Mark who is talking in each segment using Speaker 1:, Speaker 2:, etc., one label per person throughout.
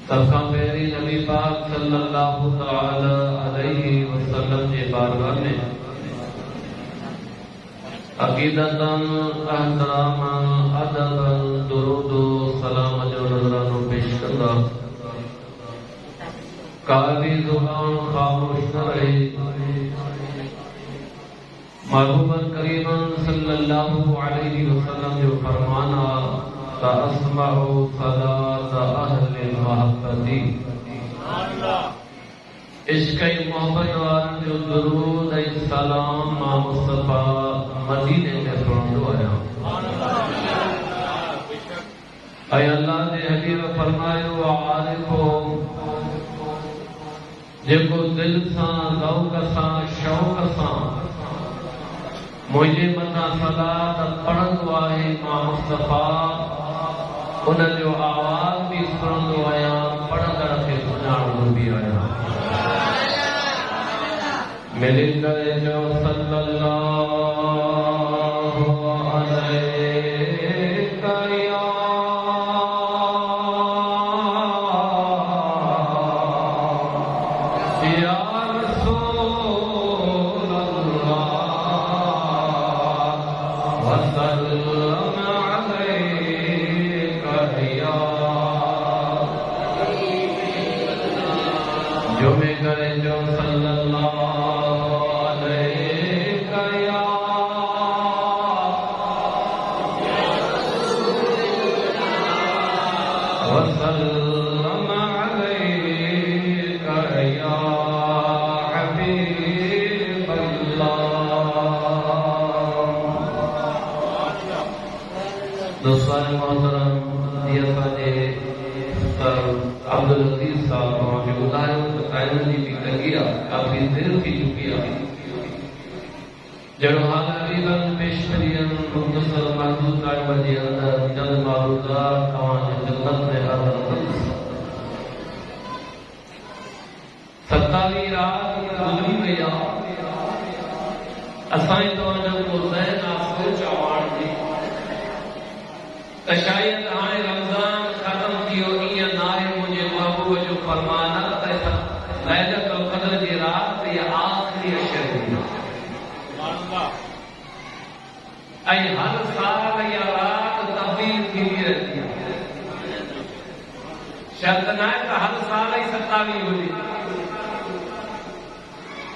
Speaker 1: सबका मेरी नबी पाक सल्लल्लाहु तआला अलैहि वसल्लम के बारगाह में अकीदतन एहतरामन अदबन दुरूद सलाम जो नजरानो पेश करदा काबी जुबान खामोश न रहे महबूबन करीमन सल्लल्लाहु अलैहि वसल्लम जो फरमाना तअस्मउ सलात अहले मोहब्बती इश्क़ मोहब्बत वारन जो दुरूद ऐं सलाम मां मुस्तफा मदीने में पढ़ंदो आहियां। ऐं अल्लाह जे हबीब फरमायो आरिफो जेको दिल सां ज़ौक़ सां शौक़ सां मुझे मथा सलात पढ़ंदो आहे मां मुस्तफा उन जो आवाज़ भी सुनंदो आहियां पढ़ंदड़ खे सुञाणंदो भी आहियां। मिली करे जो सल्लल्लाहु अलैहि या रसूल अल्लाह वसल्लम अलैका या जो में करे जो सल्लल्लाहु वसल्लम अलैका या हबीब अल्लाह। दोस्तों मोहतरम ये असांजे सर अब्दुल अजीज साहब तव्हांखे ॿुधायो त टाइम जी बि तंगी आहे, काफ़ी देरि थी चुकी आहे। जहिड़ो हाल हबीबन पेश करियन मुख़्तसर महदूद टाइम जे अंदरि चंद मारूज़ात तव्हांजे ख़िदमत में अर्ज़ कंदुसि। 27 रात गुज़री वई आहे। असांजी तव्हांजो को ज़हन आहे सोच आणंदी त शायद हाणे रमज़ान ख़त्म थियो ईअं न आहे मुंहिंजे महबूब जो फरमान आहे त लैलतुल क़द्र जी राति इहा आख़िरी अशर हूंदी ऐं हर साल इहा राति तब्दील थींदी रहंदी आहे। शर्त न आहे त हर साल ई 27 हुजे।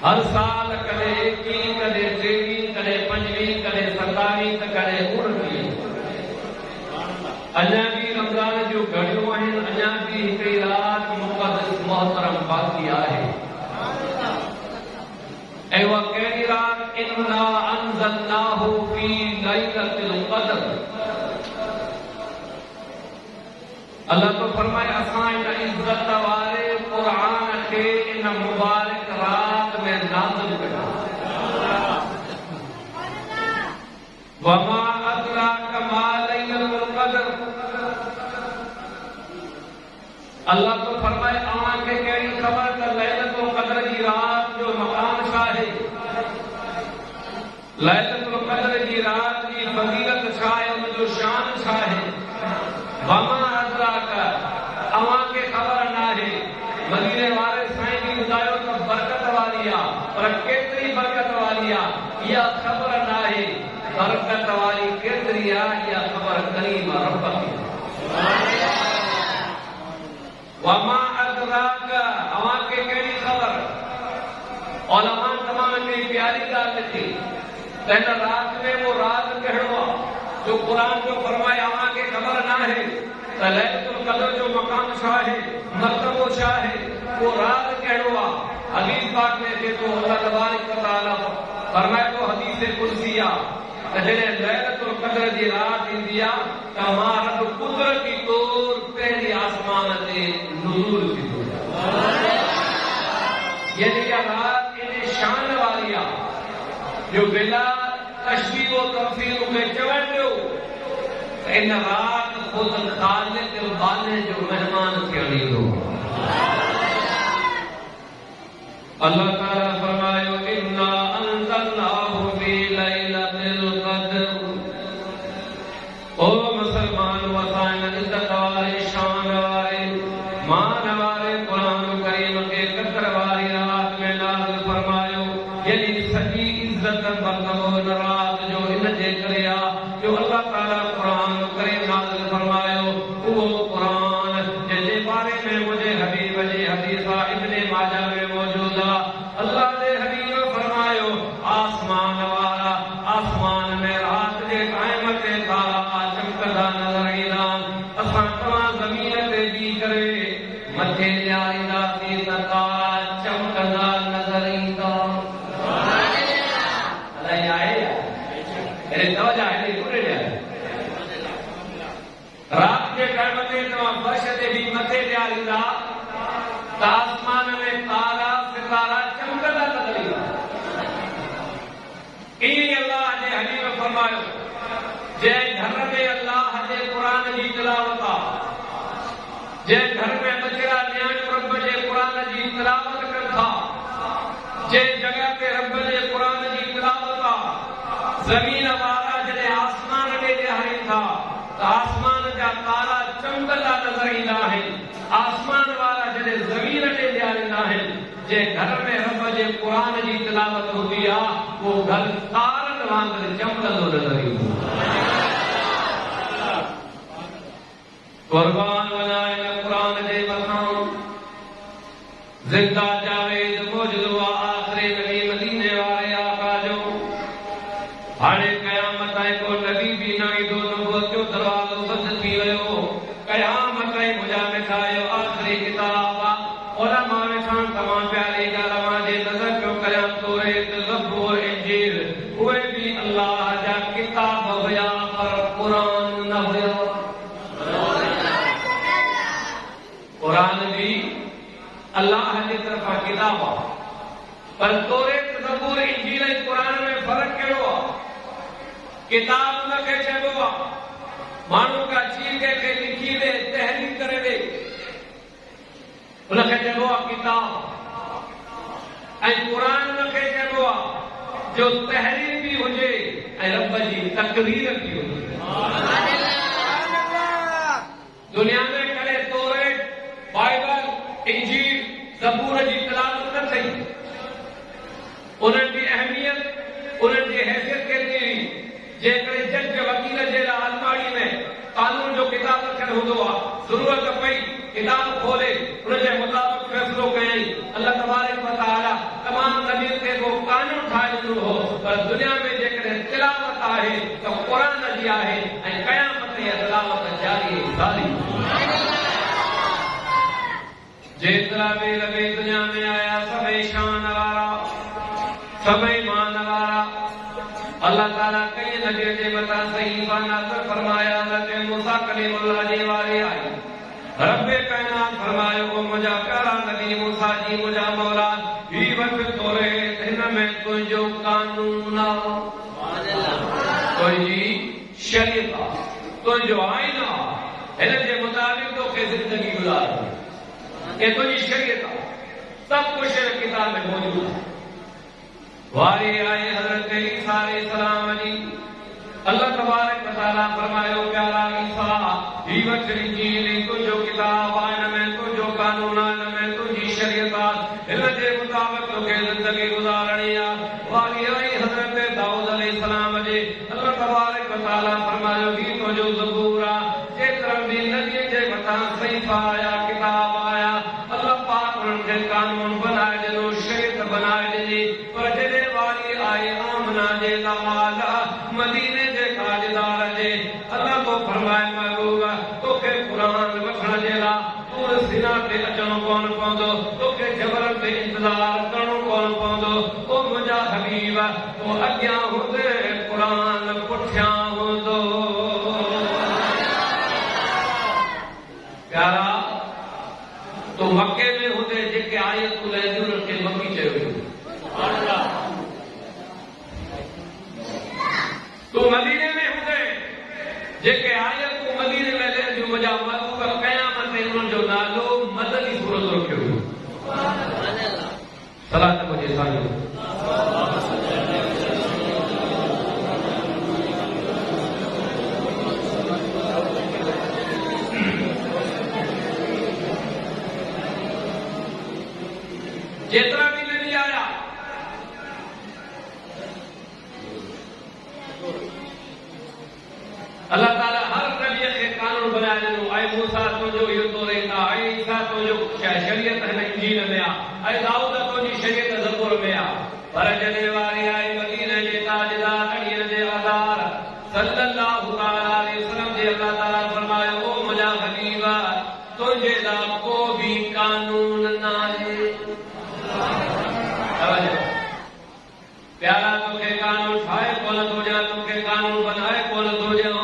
Speaker 1: हर साल कॾहिं 21 कॾहिं 23 कॾहिं 25 कॾहिं 27 त कॾहिं 29। अञा बि रमज़ान जो घड़ियूं आहिनि, अञा बि हिकिड़ी राति मुक़दस मोहतरम बाक़ी आहे। ऐं उहा कहिड़ी राति इन्ना अंज़लनाहु फी लैलतिल क़द्र। अल्लाह तो फरमाए असां इन इज़्ज़त वारे क़ुरान खे इन मुबारक रात में नाज़िल कयो। वमा अदराक मा लैलतुल क़द्र। अल्लाह तो फरमाए अव्हांखे कहिड़ी ख़बर त लैलतुल क़द्र जी रात जो मक़ाम छा आहे, लैलतुल क़द्र जी रात जी फज़ीलत छा आहे, उन जो शान छा आहे। वमा अदराक अव्हांखे ख़बर न आहे। मदीने वारे साईं बि ॿुधायो त बरकत वारी आहे, पर केतिरी बरकत वारी आहे इहा ख़बर न आहे। बरकत वारी केतिरी आहे इहा ख़बर करीम रब खे। वमा अदराक अव्हांखे कहिड़ी ख़बर। उलमा तमामु हिकिड़ी प्यारी ॻाल्हि लिखी त हिन राति में वो रात कहिड़ो आहे जो क़ुरान जो फरमाए अव्हांखे ख़बर न आहे त लैलतुल क़द्र जो मक़ाम छा आहे, मर्तबो छा आहे, वो रात कहिड़ो आहे। हदीस पाक में जेको अल्लाह तबारक व तआला फरमाए थो हदीस कुर्सी आहे त जॾहिं लैलतुल क़द्र जी राति ईंदी आहे त मां रब कुदरती तौर पंहिंजे आसमान ते नुज़ूल थींदो आहे। यानी इहा राति एॾी शान वारी आहे जो बिला तशबीह व तमसील मूंखे चवण ॾियो त इन राति ख़ुद ख़ालिक़ बाले जो महिमान थियण ईंदो। अल्लाह ताला फरमायो इन्ना अंज़लनाहु फी लैलतिल क़द्र। ओ मुसलमान वसाइन इज़्ज़त वारे शान वारे मानवारे कुरान करीम के कतरवारी रात में नाज़िल फरमायो यानी सजी इज्जत मर्तबो रात जो इन जे करिया जो अल्लाह ताला कुरान करीम नाज़िल फरमायो वो कुरान जे बारे में मुझे हबीब जी हदीसा इब्ने माजा में मौजूद है अल्लाह दे हबीब फरमायो आसमान वाला आसमान में रात के कायमत तारा चमकदा नजर ईंदा असां तमाम ज़मीन ते बी करे मथे न्यारींदा सी तारा चमकदा नजर ईंदा अल्लाह आए अरे तवजा है पूरे रात के कायमत तमाम फर्श ते बी मथे न्यारींदा आसमान में तारा सितारा चमकदा नजर ईंदा अल्लाह जे हबीब फरमायो जे घर में अल्लाह जे कुरान जी तिलावत जे घर में बचड़ा न्याण रब जे कुरान जी तिलावत करता जे जगह पे रब जे कुरान जी तिलावत जमीन वाला जने आसमान में ॾियारीनि था तो आसमान जा तारा चमकदा नजर ईंदा आहिनि आसमान वाला जने जमीन ते ॾियारींदा आहिनि जे घर में रब जे कुरान जी तिलावत हूंदी आहे वो घर तारनि वांगुरु चमकंदो नजर ईंदो कुर्बान वनाए कुरान जे मथां जिंदा जावेद मौजूद आखिरी नबी मदीने वाले आका जो हाणे क़यामत ताईं को नबी भी न ईंदो नबूवत जो दरवाज़ो बंद थी वियो क़यामत ताईं मुंहिंजा मिठायो आखिरी किताब उलमा विछां तमाम प्यारी ॻाल्हि मां जे नज़र पियो करियां तौरेत ज़बूर इंजील उहे बि अल्लाह जा किताब हुया पर क़ुरान न हुया कुरान भी अल्लाह की तरफ किताब पर तौरेत ज़बूर इंजील ऐं कुरान में फर्क कहिड़ो आहे किताब उनखे चइबो आहे माण्हू का चीज के लिखी दे तहरीर करे दे उनखे चइबो आहे किताब ऐं कुरान उनखे चइबो आहे जो तहरीर भी हुजे ऐं रब जी तकरीर भी हुजे दुनिया में कॾहिं तौरेत बाइबल इंजील ज़बूर जी तिलावत न थी उन्हनि जी अहमियत उन्हनि जी हैसियत केतिरी हुई जेकॾहिं जज वकील जे लाइ अलमारी में कानून जो किताब रखियलु हूंदो आहे ज़रूरत पई किताब खोले उनजे मुताबिक़ फ़ैसिलो कयई अल्लाह तबारक व तआला तमाम नबीन खे को कानून ठाहे ॾिनो हो पर दुनिया में जेकॾहिं तिलावत आहे त क़ुरान जी आहे ऐं क़यामत जी तिलावत जारी सारी जेतिरा भी नबी दुनिया में आया सभई शान वारा सभई मान वारा अल्लाह ताला कई नबी जे मथां सहीफ़ा नाज़िल फरमाया हज़रत मूसा कलीमुल्लाह जी वारी आई रब कायनात फरमायो वो मुंहिंजा प्यारा नबी मूसा जी मुंहिंजा मौला ही वक़्तु तौरेत हिन में तुंहिंजो कानून आहे तुंहिंजी शरीयत आहे तुंहिंजो आइन आहे हिन जे मुताबिक़ तोखे ज़िंदगी गुज़ारणी ये तुझी शरीयत सब कुछ किताब में मौजूद है वारी आए हजरत ईसा अलैहिस्सलाम जी अल्लाह तबारक व तआला फरमायो प्यारा ईसा ही वक्त इंजील तुझो किताब आइन में तुझो कानून आइन में तुझी शरीयत इन जे मुताबिक़ तोखे ज़िंदगी गुज़ारणी आहे वारी आई हजरत दाऊद अलैहिस्सलाम जी अल्लाह तबारक व तआला फरमायो ही तुझो ज़बूर आहे जेतिरा भी नबी जे मथां सहीफ़ा आया किताब आया अल्लाह पाक उनके कानून बनाए ॾिनो शरीयत बनाए ॾिनी पर जॾहिं वारी आई आमना जे दामाद मदीने जे ताजदार जे अल्लाह को फरमाए महबूबा तोखे क़ुरान वठण जे लाइ तूर सिना ते अचणो कोन पवंदो तोखे जबरन ते इंतज़ार करणो कोन पवंदो ओ मुंहिंजा हबीब तो अॻियां हूंदे क़ुरान पुठियां हूंदो प्यारा तो मक्के में होते जेके आयत लहंदियूं उनखे मक्की चयो वियो तो मदीने में होते जेके आयत मदीने में लहंदियूं मुंहिंजा महबूब क़यामत में उन्हनि जो नालो मदनी सूरत रखियो वियो सलात मुंहिंजे साईं जेतिरा भी नबी आया अल्लाह ताला हर नबी खे कानून बनाए ॾिनो। ऐं मूसा तुंहिंजो इहो तोरेता, ऐं ईसा तुंहिंजो शरीयत हिन इंजील में आहे, ऐं दाऊद तुंहिंजी शरीयत ज़बूर में आहे। पर जॾहिं वारी आई मदीने जे ताजदार अड़ीअ जे आधार सल्लल्लाहु अलैहि वसल्लम जे अल्लाह ताला फरमायो, ओ मुंहिंजा हबीब तुंहिंजे लाइ को बि कानून न आहे। प्यारा तोखे कानून ठाहे कोन थो ॾियां, तोखे कानून बनाए कोन थो ॾियां।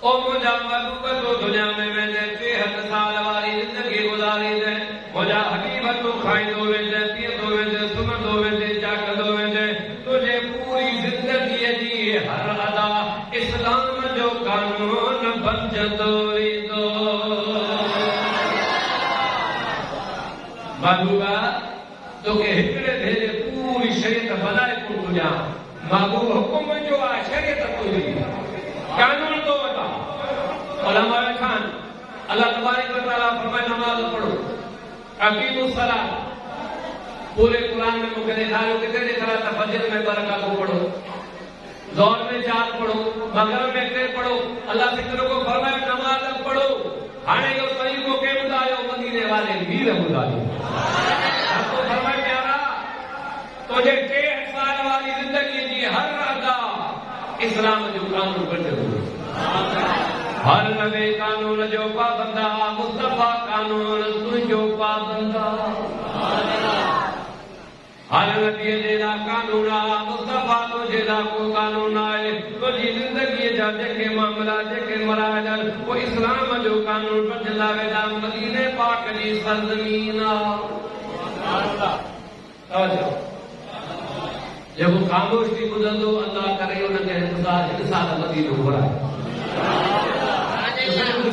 Speaker 1: ओ मुंहिंजा महबूब तूं दुनिया में वेंदे 63 साल वारी ज़िंदगी गुज़ारींदे, मुंहिंजा हबीब तूं खाईंदो वेंदे, पीअंदो वेंदे, सुम्हंदो वेंदे, जागंदो वेंदे, तुंहिंजे पूरी ज़िंदगीअ जी हर अदा इस्लाम जो कानून बणजंदो वेंदो। महबूबा तोखे हिकिड़े भेरे पूरी शरीयत बनाए कोन थो ॾियां। महबूब हुकुम जो आहे, शरीयत तुंहिंजी, कानून तो बता। उलमा खान अल्लाह तबारक व तआला फरमाए नमाज पढ़ो, अकीमुस सलात। पूरे कुरान में मुझे दिखायो कितने दिखा था, फजर में 2 रकात पढ़ो, ज़ोहर में 4 पढ़ो, मगरिब में 3 पढ़ो। अल्लाह फिक्र को फरमाए नमाज पढ़ो। हाणे यो सही को के बुधायो, मदीने वाले वीर बुधायो। आपको फरमाए प्यारा तुझे 63 साल वाली जिंदगी जी हर अदा इस्लाम जो कानून बणजंदो। हर नबी कानून जो पाबंदा, मुस्तफा कानून तुझो पाबंदा। हर नबी जे लाइ कानून आहे, मुस्तफा तुझे लाइ को कानून आहे। तुंहिंजी ज़िंदगीअ जा जेके मामला, जेके मराहल, वो इस्लाम जो कानून बणजंदा वेंदा। मदीने पाक जी सरज़मीन आहे। जेको ख़ामोश थी ॿुधंदो, अल्लाह करे हुनखे हिकु साल मदीनो घुराए।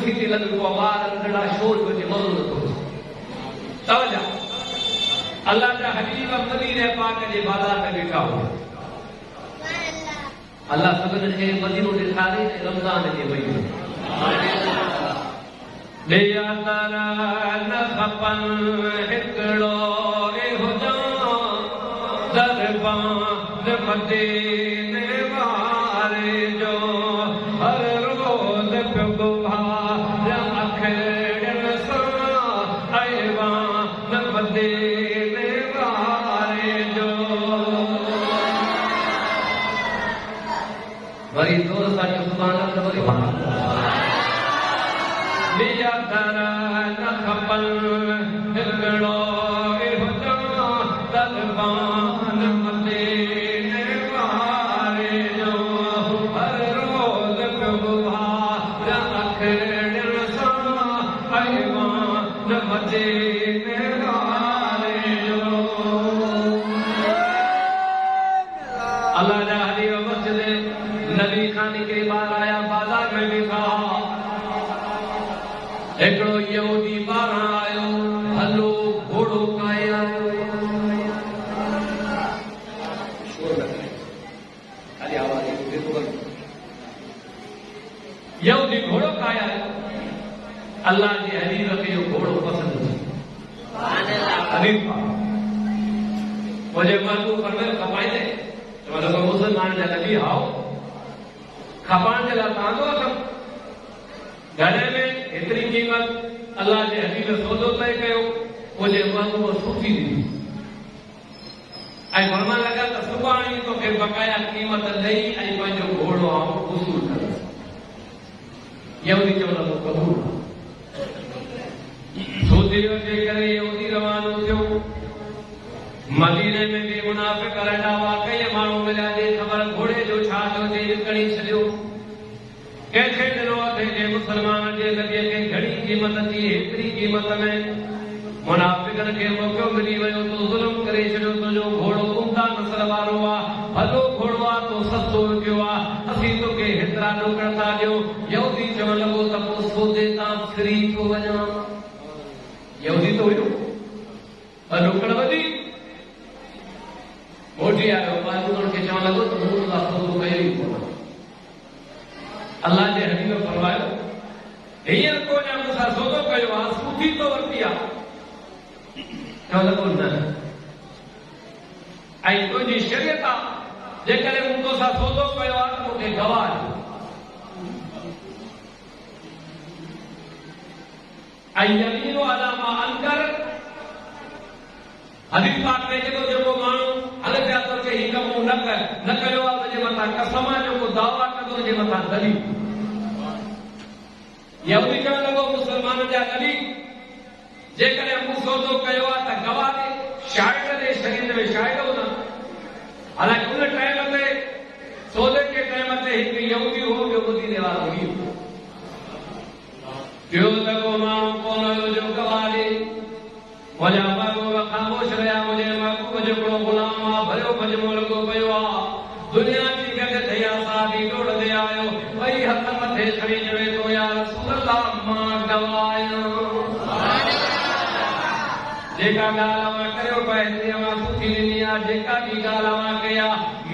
Speaker 1: थी लॻंदो आहे ॿार नंढड़ा शोर हुजे, मज़ो नथो अचे। तवजा अल्लाह जा हबीब मदीने पाक जे बाज़ार में वेठा हुआ। अल्लाह सभिनी खे मदीनो ॾेखारे रमज़ान जे महीने ॾिया तारा न खपनि हिकिड़ो एहो दरबान मदीने वारे जो हर रोज़ पियो गुहार अखड़ियन सां ऐवान मदीने वारे जो। वरी जोर सां सुभान अल्लाह, वरी ॿिया दर न खपनि हिकिड़ो एहो दरबान मदीने वारे जो हर रोज़ पियो गुहार अखड़ियन सां ऐवान मदीने वारे जो। अल्लाह जा हबीब मस्जिद नबी खानी के ॿार आया, बाज़ार में वेठा। हिकिड़ो यहूदी ॿारु आयो, हलो घोड़ो काए आयो। यहूदी घोड़ो काए आयो। अल्लाह जे हबीब खे इहो घोड़ो पसंदि हुयो। मुंहिंजे महबूब फरमायो खपाईंदे, चवंदो मुस्लमान जा नबी आओ, खपाइण जे लाइ तव्हांजो अथव। घणे में एतिरी क़ीमत अल्लाह जे हबीब सौदो तय कयो, मुंहिंजे महबूब सूफ़ी ॾिनी ऐं फरमाइण लॻा त सुभाणे ई तोखे बक़ाया क़ीमत ॾेई ऐं पंहिंजो घोड़ो आऊं वसूल कंदुसि। यहूदी चवंदो क़बूल। सूदीअ जे करे यहूदी रवानो थियो। मदीने में बि मुनाफ़िक़ रहंदा हुआ। कई माण्हू मिलिया, जे ख़बर घोड़े जो छा थियो, जे विकिणी छॾियो। कंहिंखे ॾिनो अथई जे मुस्लमान जे नबीअ खे घणी क़ीमत थी, हेतिरी क़ीमत में मुनाफ़िक़नि खे मौक़ो मिली वियो। तो ज़ुल्म करे छॾियो, तुंहिंजो घोड़ो उम्दा नस्ल वारो आहे, भलो घोड़ो आहे, तो सस्तो विकियो आहे, असीं तोखे हेतिरा रोकड़ था ॾियो। यहूदी चवणु लॻो त पोइ सौदे तां फिरी थो वञां। यहूदी तो हुयो, पर रोकड़ वधी मोटी आयो। उन्हनि खे चवणु लॻो त मूं सां सौदो कयो ई कोन। अल्लाह जे हबीब फरमायो, हींअर कोन मूंसां सौदो कयो आहे, सूफ़ी तो वरिती आहे। चवणु लॻो न, ऐं तुंहिंजी शरीयत आहे जेकॾहिं मूं तोसां सौदो कयो आहे त मूंखे गवाह ॾियो। ऐं यमीन अला मा अंकर हदीस पाक में जेको जेको माण्हू हल पिया थो चए हीउ कमु न कयो आहे हुनजे मथां कसम आहे, जेको दावा कंदो हुनजे मथां दलील। यहूदी चवण लॻो मुस्लमाननि जा नबी जेकॾहिं मूं सौदो कयो आहे त गवाह ॾे, शाहिद ॾे। शरीयत में शाहिद हो न। हालांकि उन टाइम ते सौदे जे टाइम ते हिकु यहूदी हो, ॿियो मदीने वारो हुओ। टियों दफ़ो माण्हू कोन हुयो जो गवाह ॾे। मुंहिंजा महबूब ख़ामोश रहिया। मुंहिंजे महबूब जो हिकिड़ो ग़ुलाम आहे, भरियो मजमो लॻो पियो आहे। दुनिया जी गॾु थिया साहबी डोड़ंदे आयो, ॿई हथ मथे खणी चवे थो या रसूल अल्लाह मां गवाह आहियां। जेका ॻाल्हि अवां करियो पिया हिते अवां सुठी ॾिनी आहे, जेका बि ॻाल्हि अवां कया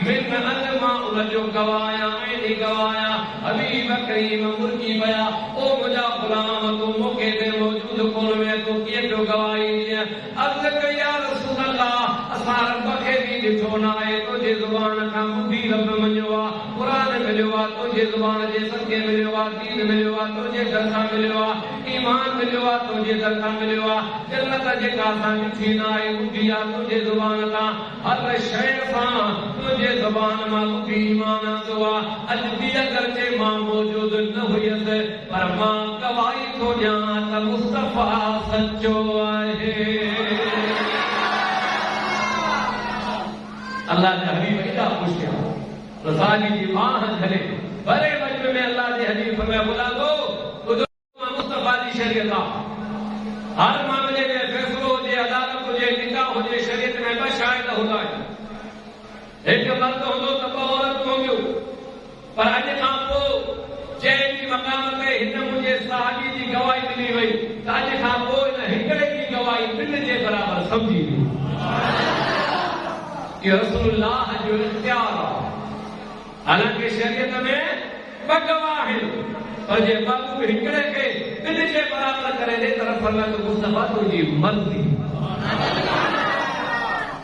Speaker 1: मिन अन मां उनजो गवाह आहियां, ऐं गवाह आहियां। हबीब करीम मुर्गी पिया, ओ मुंहिंजा ग़ुलाम तूं मूंखे ते मौजूदु कोन में तूं कीअं पियो गवाही ॾींदीअं? अर्ज़ कई या रसूल अल्लाह, असां रब खे बि ॾिठो न आहे, तुंहिंजे ज़ुबान खां ॿुधी रब मञियो आहे, क़ुर मिलियो आहे, तुंहिंजे ज़ुबान जे सदके मिलियो आहे, दीन मिलियो आहे, तुंहिंजे दर सां मिलियो आहे, ईमान मिलियो आहे, तुंहिंजे दर सां मिलियो आहे। जन्नत जेका असां ॾिठी न आहे ॿुधी आहे तुंहिंजे ज़ुबान तां, हर शइ सां तुंहिंजे ज़ुबान मां ॿुधी ईमान आंदो आहे। अॼु बि अगरचे मां मौजूदु न हुयसि, पर मां गवाही थो ॾियां त मुस्तफ़ा सचो आहे। अल्लाह जा हबीब एॾा ख़ुशि थिया, रसाली जी बाह झले भरे मजमे में अल्लाह जे हबीब फरमाया, बुलांदो ॿुधो मुस्तफ़ा जी शरीयत आहे। हर मामले में फ़ैसिलो हुजे, अदालत हुजे, निकाह हुजे, शरीयत में ॿ शाहिद हूंदा आहिनि। हिकु मर्द हूंदो त ॿ औरतूं हूंदियूं, पर अॼु खां पोइ जंहिं बि मक़ाम ते हिन मुंहिंजे साहबी जी गवाही मिली वई त अॼु खां पोइ हिन हिकिड़े जी गवाही ॿिनि जे बराबरि सम्झी वई। इहो रसूलुल्लाह जो इख्तियार आहे। हालांकि शरीयत में ॿ गवाह आहिनि, पर जे महबूब हिकिड़े खे ॿिनि जे बराबरि करे ॾे त फरमायो मुस्तफ़ा तुंहिंजी मर्ज़ी।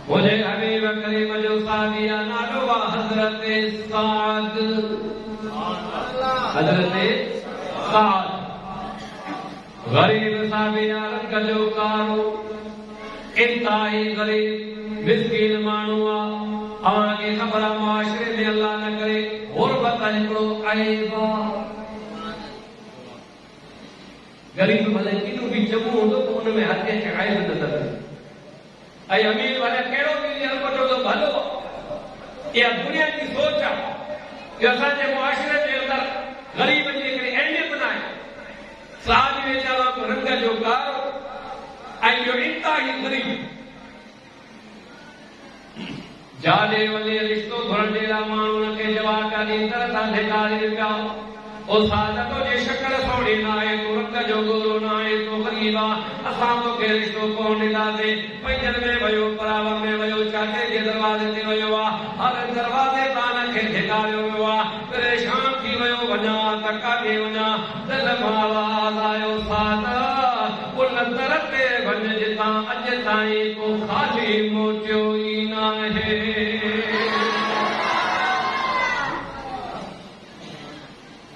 Speaker 1: मुंहिंजे हबीब करीम जो साहबी नालो आहे हज़रत साद। हज़रत साद ग़रीब साहबी रंग जो कारो, इंतहाई ग़रीब मिस्कीन माण्हू आहे। अव्हांखे ख़बर आहे मुआशरे में अल्लाह न करे ग़ुरबत हिकिड़ो ऐब आहे। ग़रीब भले केॾो बि चङो हूंदो त उन में हथ ऐब नज़र अचे, ऐं अमीर भले कहिड़ो बि हलवटो त भलो। इहा दुनिया जी सोच आहे कि असांजे मुआशरे जे अंदरि ग़रीब जी हिकिड़ी अहमियत न आहे। साहबी वेचारा रंग जो कारो ऐं इहो इंतहाई ग़रीब जाॾे वञे रिश्तो भरण जे लाइ माण्हू हुनखे जवाब ॾाढी तरह सां ढेकारे पिया। ओ साद तुंहिंजी शकल सोणी न आहे, तूं रंग जो गोरो न आहे, तूं ग़रीब आहे, असां तोखे रिश्तो कोन ॾींदासीं। पंजनि में वियो, परावर में वियो, चाचे जे दरवाज़े ते वियो आहे, हर दरवाज़े तां हुनखे ढेकारियो वियो आहे। परेशान थी वियो, वञा त काॾे वञा? दिलि मां आवाज़ आयो, साद उन दर ते वञ जितां अॼु ताईं को ख़ाली मोटियो ई न आहे।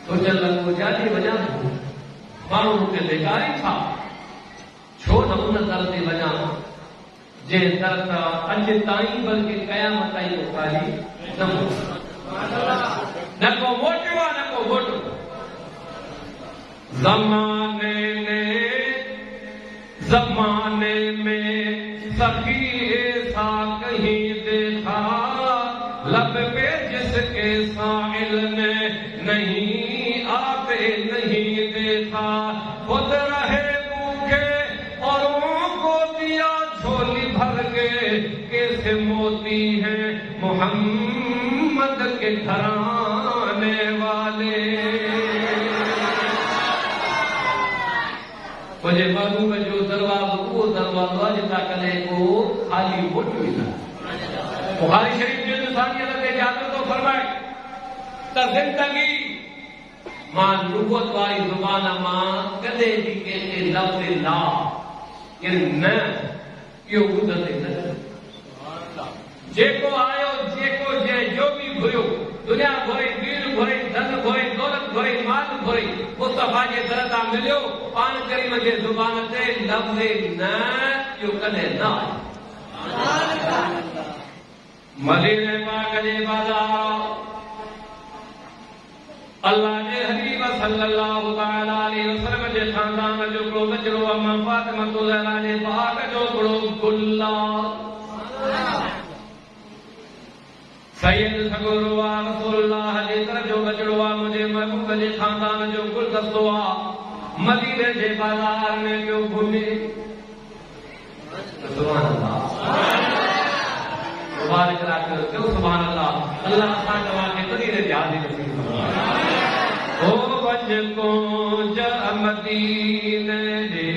Speaker 1: सोचण लॻो जाॾे वञा माण्हू मूंखे ढेकारी था, छो न उन दर ते वञा जंहिं दर तां अॼु ताईं बल्कि क़यामत ताईं को ख़ाली न को मोटियो आहे, न को मोटो। ज़माने में सखी ऐसा कहीं देखा, लब पे जिसके साहिल ने नहीं आते नहीं देखा, खुद रहे भूखे औरों को दिया झोली भर के, कैसे मोती हैं मोहम्मद के घराने वाले। मुंहिंजे महबूब जो दरवाज़ो उहो दरवाज़ो आहे जितां कॾहिं को ख़ाली मोटियो ई न। बुखारी शरीफ़ जे इंसानियत ते जाबिर थो फरमाए त ज़िंदगी मां नुबुवत वारी ज़ुबान मां कॾहिं बि कंहिंखे लफ़्ज़ ला यानी न इहो ॿुधंदे न। जेको आयो जेको जो भी घुरियो दुनिया घुरे दीन घुरे धन घुरे दौलत घुरे माल घुरे मुस्तफा जे दर तां मिलियो पान करीम जे ज़ुबान ते लफ़्ज़ न इहो कॾहिं न आयो मदीने पाक जे बाज़ार अल्लाह जे हबीब सल्लल्लाहु तआला अलैहि वसल्लम जे खानदान जो हिकिड़ो बचड़ो अम्मा फातिमा ज़हरा जे पाक जो हिकिड़ो गुल्ला सैयद सगोरो रसूलुल्लाह जे तरफ़ जो बचड़ो मुंहिंजे महबूब जे खानदान जो गुलदस्तो आहे मदीने जे बाज़ार में पियो घुमे सुभान अल्लाह मुबारक राखो क्यों सुभान अल्लाह अल्लाह असां तव्हांखे मदीने जी हाज़िरी नसीब फरमाए ओ वञ को ज मदीने जे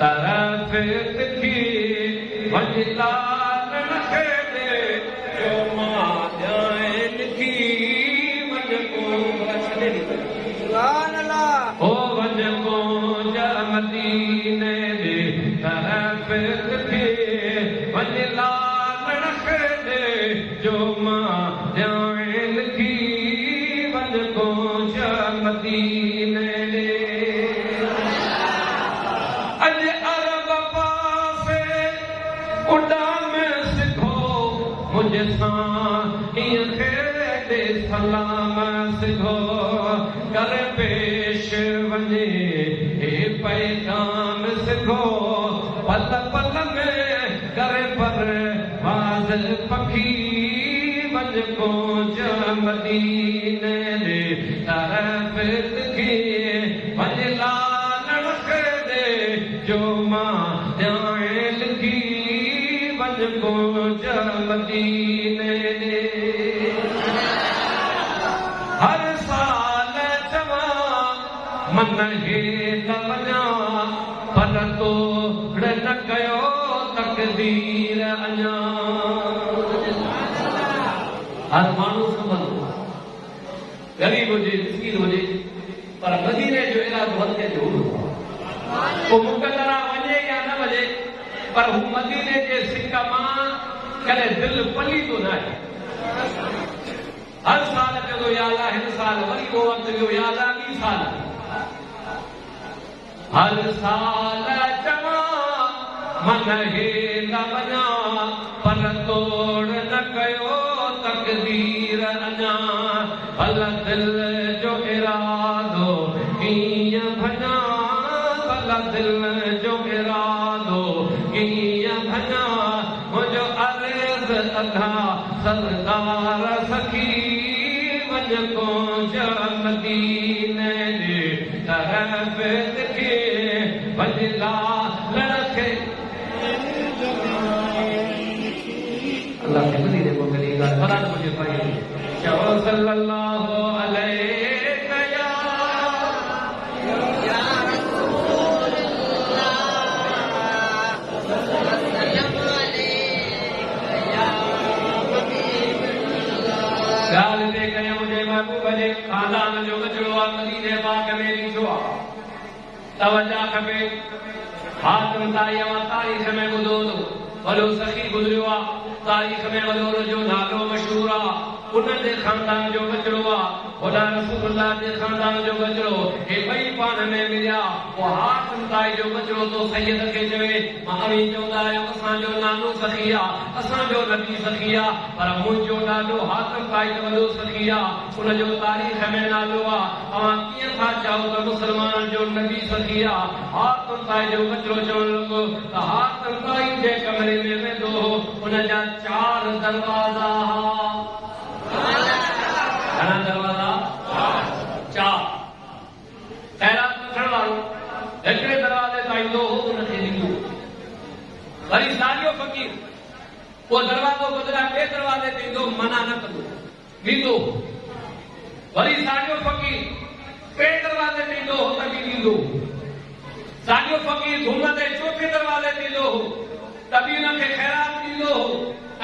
Speaker 1: तरफ़ तिखी वञ लाल नखे दे जो मां ॼाए लिखी वञ को छॾे सुभान अल्लाह ओ वञ को ज मदीने जे तरफ़ तिखी वञ लाल नखे दे जो मां ॼाए लिखी वञ को ज मदीने दे अज अरब पासे उड़ान सिखो मुझे सां ईअं खेॾे सलाम सिखो कर पेश वञे हे पैगाम सिखो पल पल में कर परवाज़ पखी वञ को ज मदीने जे तरफ़ तिखी वञ लाल नखे दे जो मां ॼाए लिखी वञ को ज मदीने जे हर साल चवां मन हे न वञा पर तोड़ न कयो तक़दीर अञा हर माण्हू संभलंदो ग़रीब हुजे मिस्कीन हुजे पर मदीने जो इरादो हल्के जो हूंदो पोइ मुक़दरा वञे या न वञे पर हू मदीने जे सिक मां कॾहिं दिलि पलींदो न आहे हर साल चवंदो या अल्लाह हिन साल वरी को वक़्तु वियो या अल्लाह ॿी साल हर साल चवां मन हे न वञा पर तोड़ न कयो तक़दीर अञा भल दिलि जो इरादो कीअं भञा भल दिलि जो इरादो कीअं भञा मुंहिंजो अर्ज़ अधा सरदार सखी वञ को ज मदीने जे तरफ़ तिखी वञ लाल नखे अल्लाह के मदीने को मिलेगा फलान मुझे पाइए चलो सल्लल्लाहु अलैहि गाल दे कया मुझे महबूब जे खानदान जो बचड़ो आहे मदीने पाक में ॾिठो आहे तवजा खपे हातम ताई तारीख़ में ॿुधो वॾो सखी गुज़रियो आहे तारीख़ में वॾो जो नालो मशहूर आहे उन्हनि जे खानदान जो बचड़ो आहे वॾा रसूलुल्लाह जे खानदान जो बचड़ो हे ॿई पाण में मिलिया पोइ हातम ताई जो बचड़ो तो सैयद खे चवे मां अवी चवंदा आहियूं असांजो नालो सखी आहे असांजो नबी सखी आहे पर मुंहिंजो नालो हातम ताई जो वॾो सखी आहे उनजो तारीख़ में नालो आहे तव्हां कीअं था चओ त मुस्लमान जो नबी सखी आहे हातम ताई जो बचड़ो चवण लॻो त हातम ताई जे कमरे में वेंदो हो उनजा 4 दरवाज़ा घणा दरवाज़ा 4 खैरात वठण वारो हिकिड़े दरवाज़े तां ईंदो हो उनखे ॾींदो वरी साॻियो फ़क़ीर पोइ दरवाज़ो बदिरां ॿिए दरवाज़े ते ईंदो मना न कंदो ॾींदो वरी साॻियो फ़क़ीर टे दरवाज़े ते ईंदो हो त बि ॾींदो साॻियो फ़क़ीर घुमंदे चोथे दरवाज़े ते ईंदो हो त बि हुनखे ख़ैरात ॾींदो हो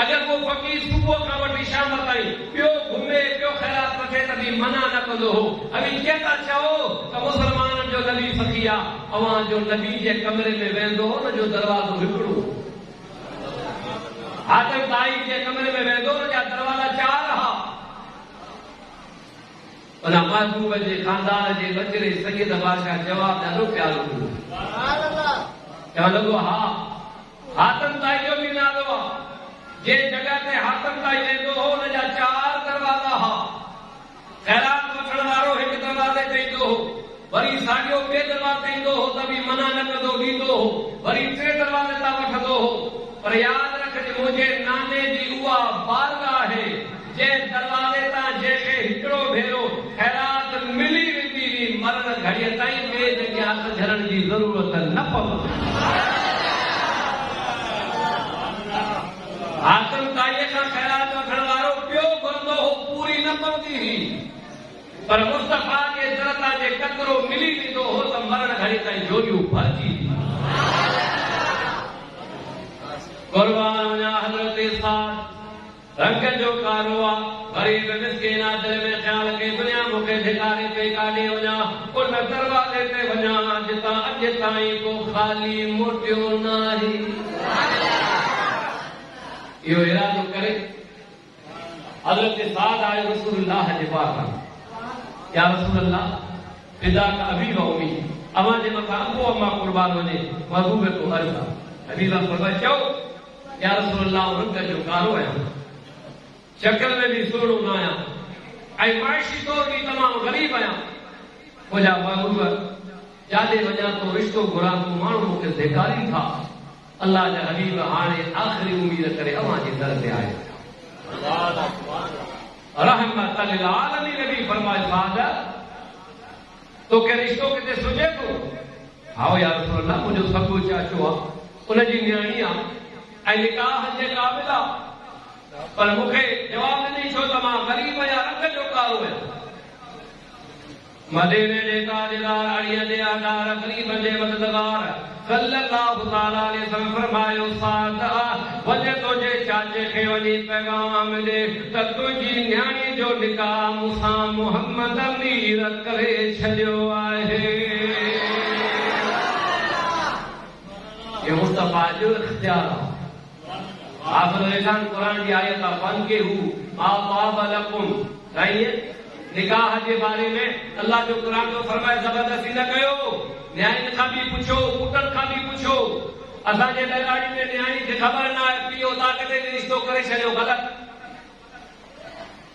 Speaker 1: अगर वो फ़क़ीर सुबुह खां वठी शाम ताईं पियो घुमे पियो ख़ैरात वठे त बि मना न कंदो हो अभी कीअं था चओ त मुस्लमाननि जो नबी सखी आहे अव्हां जो नबी जे कमरे में वेंदो हो न जो दरवाज़ो हिकिड़ो हातिम ताई जे कमरे में वेंदो जा दरवाजा 4 हा। उन महबूब जे खानदान जे बचड़े सैयद बादशाह जवाब ॾाढो प्यारो ॾिनो। चवण लॻो हा हातिम ताई जो बि नालो आहे। जे जगह ते हातिम ताई वेंदो हो उन जा 4 दरवाजा हा। ख़ैरात वठण वारो हिकु दरवाज़े ते ईंदो हो, वरी साॻियो ॿिए दरवाज़े ते ईंदो हो त बि मना न कंदो, ॾींदो हो, वरी 3 दरवाज़े तां वठंदो हो। पर यादि रखिजे मुंहिंजे नाने जी उहा बारगाह आहे जंहिं दरवाज़े तां जंहिंखे हिकिड़ो भेरो ख़ैरात मिली वेंदी हुई, मरण घड़ीअ ताईं ॿिए जॻह हथ झरण जी ज़रूरत न पवंदी। हातिम ताईअ खां ख़ैरात वठण वारो ॿियो घुरंदो हो, पूरी न पवंदी हुई, पर मुस्तफ़ा जे दर तां जे कतरो मिली वेंदो हो त मरण घड़ी ताईं झोलियूं भरिजी। कुर्बान वञा हज़रत साद रंग जो कारो आहे, गरीब मिस्किन दिल में ख़्याल के दुनिया मूंखे धिकारे पे काढे वञा, उन दरवाज़े ते वञा जितां अॼु ताईं को ख़ाली मोटियो न आहे। इहो इरादो करे हज़रत साद आयो रसूलुल्लाह जे पास। या रसूलल्लाह फिदा का अभी व उम्मी, अवां जे मथां अबो अम्मा कुर्बान वञे, महबूब को अर्ज़ आहे। हबीबा फरमाए चओ या रसूलल्लाह रंग जो कारो आहियां, शक्ल में भी सुहिणो न आहियां, ऐं माइशी तौर बि तमामु ग़रीब आहियां। मुंहिंजा महबूब जाॾे वञा तो रिश्तो घुरां तो माण्हू मूंखे धिकारी था। अल्लाह जा हबीब हाणे आख़िरी उम्मीद करे अवां जे दर ते आया। रहमत लिल आलमीन नबी फरमाए साद तोखे रिश्तो किथे सुझे थो? हा या रसूलल्लाह मुंहिंजो सॻो चाचो आहे, उनजी न्याणी आहे ऐं निकाह जे क़ाबिल आहे, पर मूंखे जवाब ॾिनी छो त मां ग़रीब आहियां, रंग जो कारो आहियां। मदीने जे ताजदार अड़ीअ जे आधार ग़रीब जे मददगार सल्लल्लाहु तआला अलैहि वसल्लम फरमायो साद वञे तुंहिंजे चाचे खे वञी पैगाम ॾे त तुंहिंजी न्याणी जो निकाह मूंसां मुहम्मद अमीर करे छॾियो आहे। ये मुस्तफा जो इख्तियार आहे। आख़िर लिखान कुरान जी आयत आहे फनकिहू मा ताब लकुम। निकाह जे बारे में अल्लाह जो कुरान जो फरमाए ज़बरदस्ती न कयो। न्याणी खां बि पुछो, पुटनि खां बि पुछो। असांजे बेगाड़ी में न्याणी खे ख़बर न आहे, पीओ ताक़ते रिश्तो करे छॾियो, ग़लति।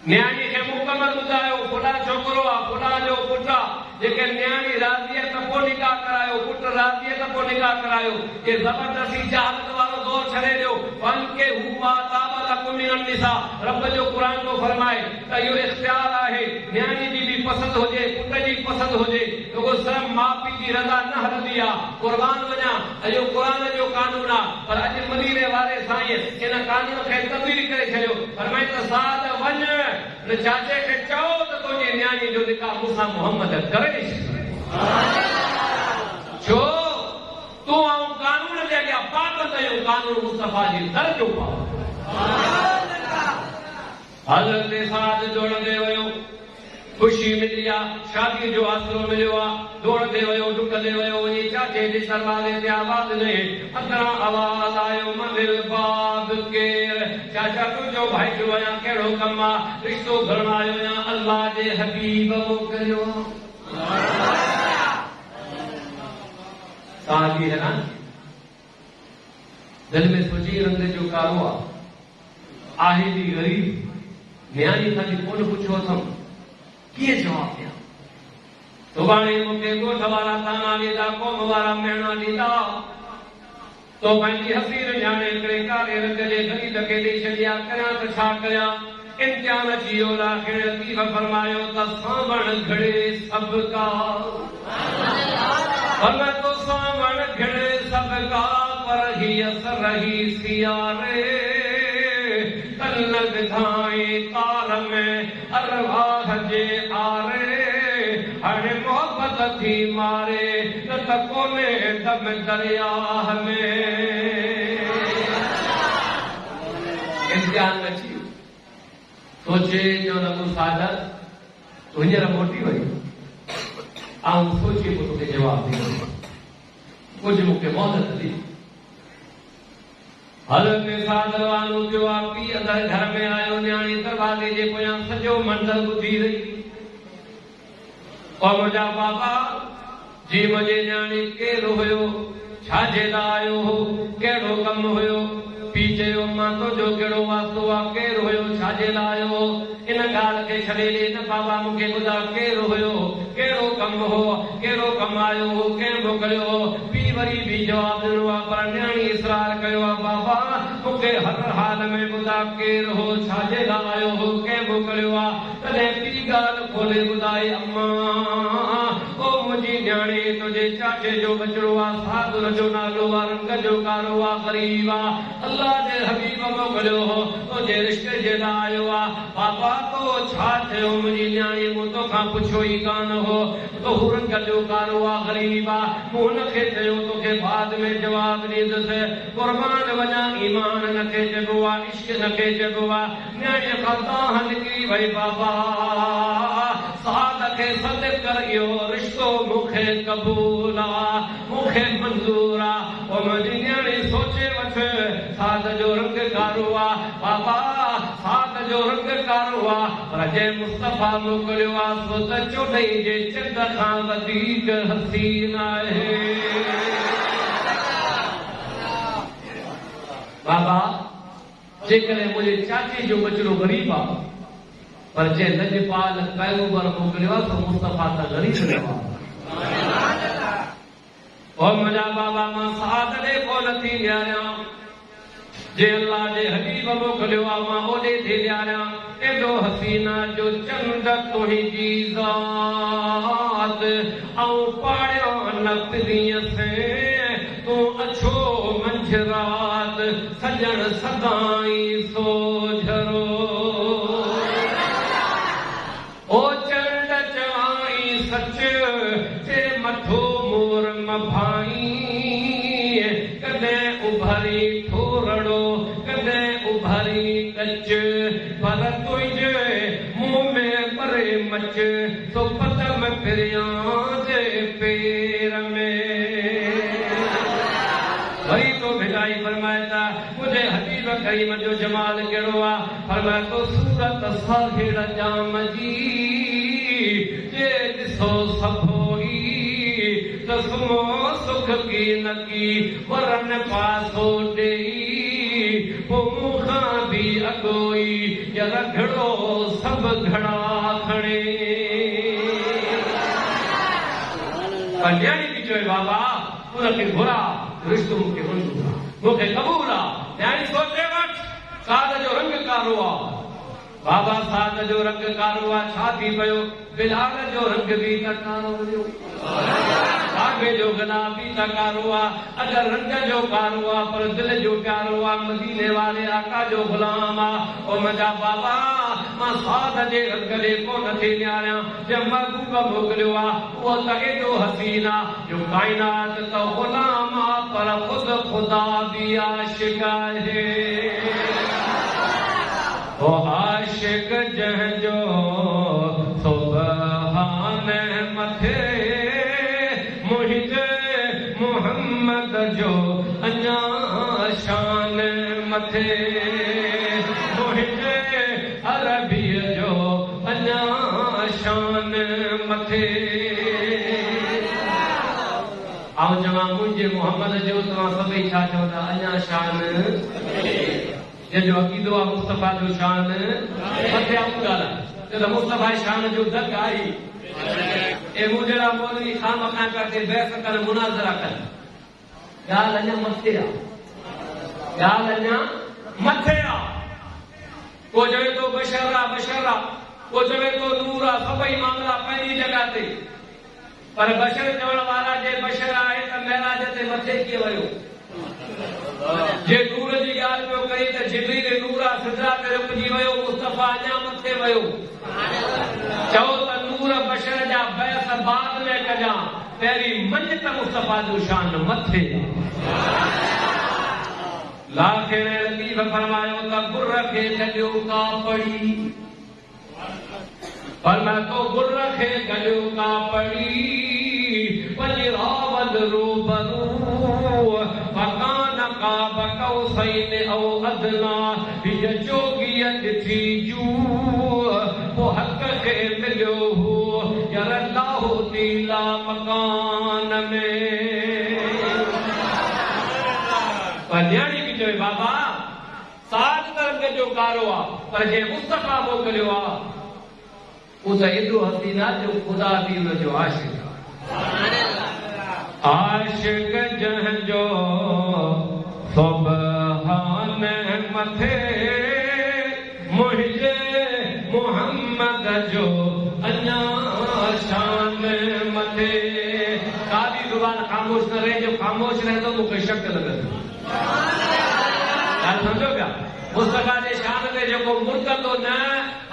Speaker 1: न्याणी खे मुकमल ॿुधायो फुला छोकिरो आहे, फुला जो पुटु आहे, जेके न्याणी राज़ी आहे त पोइ निकाह करायो, पुटु राज़ी आहे त पोइ निकाह करायो। ये ज़बरदस्ती जहालत वारो दौर छॾे ॾियो। फनकिहू मा ताब लकुम मिनन निसा, रब जो कुरान तो फरमाए त इहो इख्तियार आहे। न्याणी जी बि पसंदि हुजे, पुट जी पसंदि हुजे, रुॻो सिर्फ़ माउ पीउ जी रज़ा न हलंदी आहे। कुर्बान वञा इहो क़ुरान जो कानून आहे, पर अॼु मदीने वारे साईं इन कानून खे तब्दील करे छॾियो। फरमाए त साद वञ न चाचे खे चओ त तुंहिंजी न्याणी जो निकाह मूंसां मुहम्मद करे छो तूं ऐं कानून जे अॻियां पाबंद आहियूं। कानून मुस्तफा जी दर जो पाबंद। हज़रत साद जोड़ंदे वियो, ख़ुशी मिली आहे, शादी जो आसरो मिलियो आहे, दौड़ंदे वियो, डुकंदे वियो, वञी चाचे जे दरवाज़े ते आवाज़ ॾे, अंदरां आवाज़ आयो मंदिर बाब केर? चाचा तुंहिंजो भाइटो आहियां, कहिड़ो कमु आहे? रिश्तो घरण आयो आहियां, अल्लाह जे हबीब मोकिलियो। साहबी है ना, दिल में सोची रंग जो कारो आहे बि ग़रीब, न्याणी खां कोन पुछो अथमि, कीअं जवाब ॾियां? सुभाणे मूंखे ॻोठ वारा ताना ॾींदा, क़ौम वारा मेणा ॾींदा, तो पंहिंजी हसीर न्याणे हिकिड़े कारे रंग जे ग़रीब खे ॾेई छॾिया। करियां त छा करियां? इम्तिहान अची वियो। आख़िर लतीफ़ फरमायो त सावण घड़े सभ का, फरमाए तो सावण घड़े सभ का, पर ही असर ही सियारे कल विधाई तार में अरवाह जे आरे। हाणे मोहब्बत थी मारे न त कोने दम दरिया में। इम्तिहान अची सोचे जो लॻो सादर तूं हींअर मोटी वई, आउं सोचे पोइ तोखे जवाब ॾींदुमि, कुझु मूंखे मोहलत ॾे। हज़रत साद रवानो थियो आ पी अंदर घर में आयो न्याणी दरवाजे जे पोयां सॼो मंज़र ॿुधी रही और मुंहिंजा बाबा जी मुंहिंजे न्याणी केरु हुयो छाजे लाइ आयो हो कहिड़ो कमु हुयो पी चयो मां तुंहिंजो कहिड़ो वास्तो आहे केरु हुयो छाजे लाइ आयो इन ॻाल्हि खे छॾे ॾे न बाबा मूंखे ॿुधा केरु हुयो कहिड़ो कमु हो कहिड़ो कमु आयो हो कंहिं मोकिलियो हो पी वरी बि जवाबु ॾिनो आहे पर न्याणी इसरार कयो आहे बाबा मूंखे हर हाल में ॿुधा केरु हो छाजे लाइ आयो हो कंहिं मोकिलियो आहे तॾहिं पी ॻाल्हि खोले ॿुधाई अम्मा ओ मुंहिंजी न्याणी तुंहिंजे चाचे जो बचिड़ो आहे सादुर जो नालो आहे रंग जो कारो आहे ग़रीब आहे अल्लाह जे हबीब मोकिलियो हो तुंहिंजे रिश्ते जे लाइ आयो आहे बाबा तो छा थियो मुंहिंजी न्याणी मूं तोखां पुछियो ई कान हो तो हू रंग जो कारो आहे ग़रीब आहे मूं हुनखे चयो तोखे बाद में जवाबु ॾींदुसि क़ुर्बान वञा ईमान नखे चइबो आहे इश्क नखे चइबो आहे न्याणीअ खां ताह निकिरी वई बाबा साद खे सॾु कर इहो रिश्तो मूंखे क़बूल आहे मूंखे मंज़ूर आहे ओ मुंहिंजी न्याणी सोचे वठ साद जो रंग कारो आहे बाबा साद जो रंग कारो आहे पर जंहिं मुस्तफ़ा मोकिलियो आहे सो त चोॾहं जे चंड खां वधीक हसीन आहे बाबा जेकॾहिं मुंहिंजे चाचे जो बचिड़ो ग़रीब आहे पर जंहिं लजपाल पैगंबर मोकिलियो आहे सो मुस्तफ़ा त ग़रीब न आहे ओ मुंहिंजा बाबा मां साद ॾे कोन थी ॾियारियां जे अल्लाह जे हबीब मोकिलियो आहे मां ओॾे थी ॾियारियां एॾो हसीना जो चंड तुंहिंजी ज़ात ऐं पाड़ियो न पिरीअ से तूं अछो मंझि रात सजण सदाई सोझरो ओ चंड चवाई सच जे मथो मोर मभाई कॾहिं उभरी ठोरड़ो कॾहिं उभरी कच पर तुंहिंजे मुंहं में परे मच तो पतम फिरियां जे पेर में वरी तो भिलाई फरमाए था मुझे हबीब करीम जो जमाल कहिड़ो आहे फरमाए तो सूरत साहिड़ जाम जी जे ॾिसो सभोई त सुमो सुख की न की वरन पासो ॾेई पोइ मूंखां बि अॻोई यर घड़ो सभु घड़ा खणे न्याणी बि चयो बाबा उनखे घुरा रिश्तो मूंखे मंज़ूर आहे मूंखे क़बूल आहे न्याणी सोचे वठ साद जो रंग कारो आहे बाबा साद जो रंग कारो आहे छा थी पियो बिलाल जो रंग बि त कारो हुयो काबे जो गुलाबी त कारो आहे अगरि रंग जो कारो आहे पर दिलि जो प्यारो आहे मदीने वारे आका जो गुलाम आहे ओ मुंहिंजा बाबा मां साद जे रंग ॾे कोन थी न्यारियां जे महबूब मोकिलियो आहे उहो त एॾो हसीन आहे जो काइनात त गुलाम आहे पर ख़ुदि ख़ुदा बि आशिक़ आहे ओ आशिक़ जंहिंजो सुबहान मथे मुंहिंजे मोहम्मद जो अञा शान मथे मुंहिंजे अरबीअ जो अञा शान मथे आऊं चवां मुंहिंजे मोहम्मद जो तव्हां सभई छा चवंदा अञा शान जंहिंजो अक़ीदो आहे मुस्तफ़ा जो शान मथे आऊं ॻाल्हि त मुस्तफ़ा शान जो दग आई ए मुजरा मौलवी खाम खां करके बहस कर मुनाज़रा कर ॻाल्हि अञा मथे आहे ॻाल्हि अञा मथे आहे को चवे थो बशर आहे को चवे थो नूर आहे सभई मामला पंहिंजी जॻह ते पर बशर चवण वारा जे बशर आहे त महराज ते मथे कीअं वियो जे नूर जी ॻाल्हि पियो कई त जिब्रील नूर आहे सिदरा ते रुकिजी वियो मुस्तफ़ा अञा मथे वियो चओ त नूर बशर जा बहस बाद में कजां पहिरीं मञ त मुस्तफ़ा जो शान मथे लाखे लतीफ़ फरमायो त गुर खे गॾियो का पड़ी फरमायो तो गुर खे गॾियो का पड़ी पंज रावल रूबरू फकान काब قوسين او ادنى هي جوگيا ڏٺي جو وہ حق کي مليو هو ير الله نيلا مڪان ۾ پنياڻي کي چوي بابا ساج طرف جو ڪارو آ پر جي مصطفى موڪليو آ وہ تو ایڈو حسین آ جو خدا بھی ان جو عاشق عاشق جنهंजो सुभान मथे मुंहिंजे मोहम्मद जो अञा शान मथे का भी ज़ुबान ख़ामोश न रहे जो ख़ामोश रहे तो मूंखे शक लॻंदो ॻाल्हि सम्झो पिया मुस्तफ़ा जे शान ते जेको मुर्कंदो न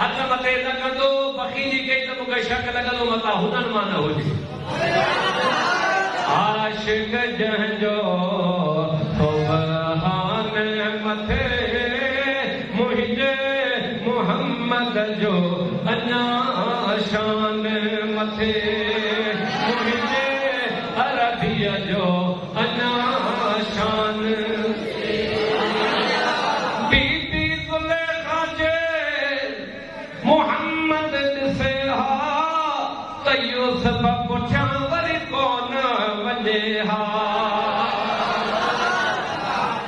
Speaker 1: हथ मथे न कंदो बख़ीली कई त मूंखे शक लॻंदो मता हुननि मां न हुजे आशिक जंहिंजो सुभान मथे मुंहिंजे मोहम्मद जो अञा शान मथे मुंहिंजे अरबीअ जो अञा शान बीबी ज़ुलेखा जे मोहम्मद ॾिसे हा त यूसुफ पुठियां वरी कोन वञे हा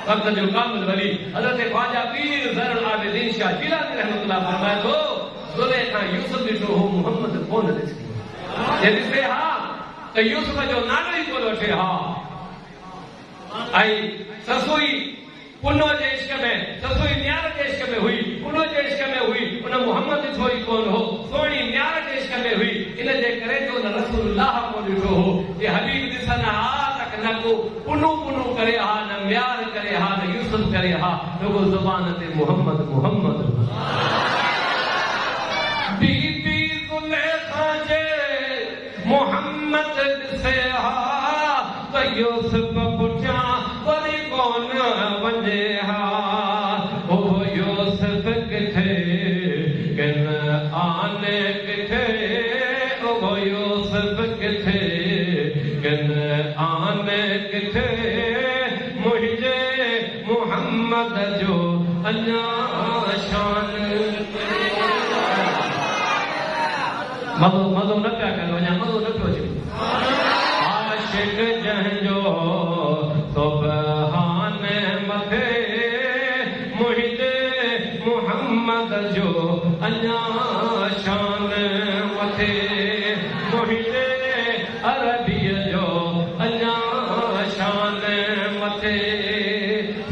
Speaker 1: वक़्त जो कामिल वली हज़रत ख्वाजा पीर ज़ैनुल आबिदीन शाह जिलानी रहमतुल्लाह फरमाए थो ज़ुलेखा यूसुफ ॾिठो हो मोहम्मद कोन ॾिसे जे ॾिसे हा त यूसुफ जो नालो ई कोन वठे हा ऐं ससुई पुनो जे इश्क में ससुई न्यार जे इश्क में हुई पुनो जे इश्क में हुई उन मोहम्मद ॾिठो ई कोन हो सोणी न्यार जे इश्क में हुई इन जे करे जो न रसूलुल्लाह को ॾिठो हो जे हबीब ॾिसन हा तक न को पुनो पुनो करे हा न म्यार करे हा न यूसुफ करे हा रुगो ज़ुबान ते मोहम्मद मोहम्मद बीबी ज़ुलेखा जे मोहम्मद ॾिसे हा त यूसुफ पुठियां वरी कोन वञे हा ओ यूसुफ किथे किन आने किथे ओ यूसुफ किथे किन आने किथे मुंहिंजे मोहम्मद जो अञा शान मज़ो न पिया कयो अञा मज़ो न पियो अचे आशिक जंहिंजो सुभान मथे मुंहिंजे मोहम्मद जो अञा शान मथे मुंहिंजे अरबीअ जो अञा शान मथे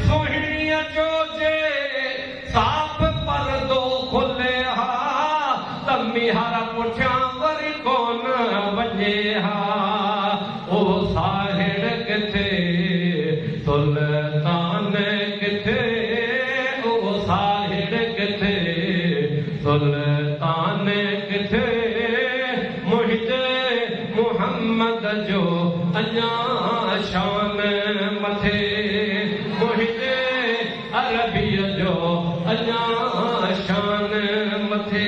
Speaker 1: सुहिणीअ जो जे साफ़ परदो खुले हा त मीहार पुठियां वरी कोन वञे हा ओ साहिड़ किथे सुल्तान किथे ओ साहिड़ किथे सुल्तान किथे मुंहिंजे मोहम्मद जो अञा शान मथे मुंहिंजे अरबीअ जो अञा शान मथे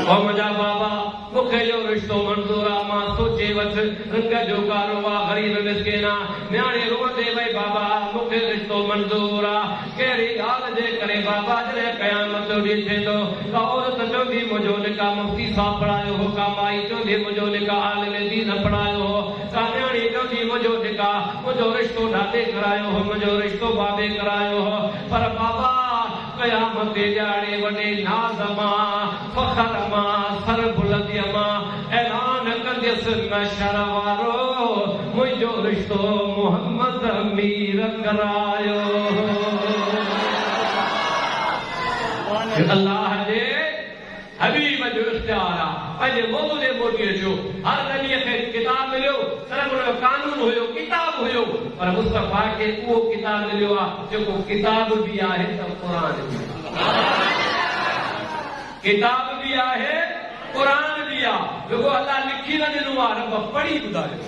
Speaker 1: ओ मुंहिंजा बाबा मूंखे इहो रिश्तो मंज़ूर आहे मां सोचे वठि रंग जो कारो आहे गरीब मिस्किन आहे न्याणे रोअंदे भई बाबा मूंखे रिश्तो मंज़ूर आहे कहिड़ी ॻाल्हि जे करे बाबा जॾहिं क़यामत जो ॾींहुं थींदो त औरत चवंदी मुंहिंजो निकाह मुफ़्ती साहब पढ़ायो हो का माई चवंदी मुंहिंजो निकाह आलिम दीन पढ़ायो हो का न्याणी चवंदी मुंहिंजो निकाह मुंहिंजो रिश्तो ॾाॾे करायो हो मुंहिंजो रिश्तो बाबे करायो हो पर बाबा क़यामत जे ॾियारे वॾे नाज़ मां फ़ख्र मां सर बुलंदीअ मां ऐलान कंदसि नशर वारो मुंहिंजो रिश्तो मोहम्मद अमीर करायो अल्लाह जे हबीब जो इख्तियार आहे पंहिंजे मौजू जे मोदीअ जो हर नबीअ खे किताब मिलियो सिर्फ़ु हुनजो कानून हुयो किताब हुयो पर मुस्तफ़ा खे उहो किताब मिलियो आहे जेको किताब बि आहे त क़ुर बि किताब बि आहे क़ुर बि आहे जेको अलाह लिखी न ॾिनो आहे रब पढ़ी ॿुधायो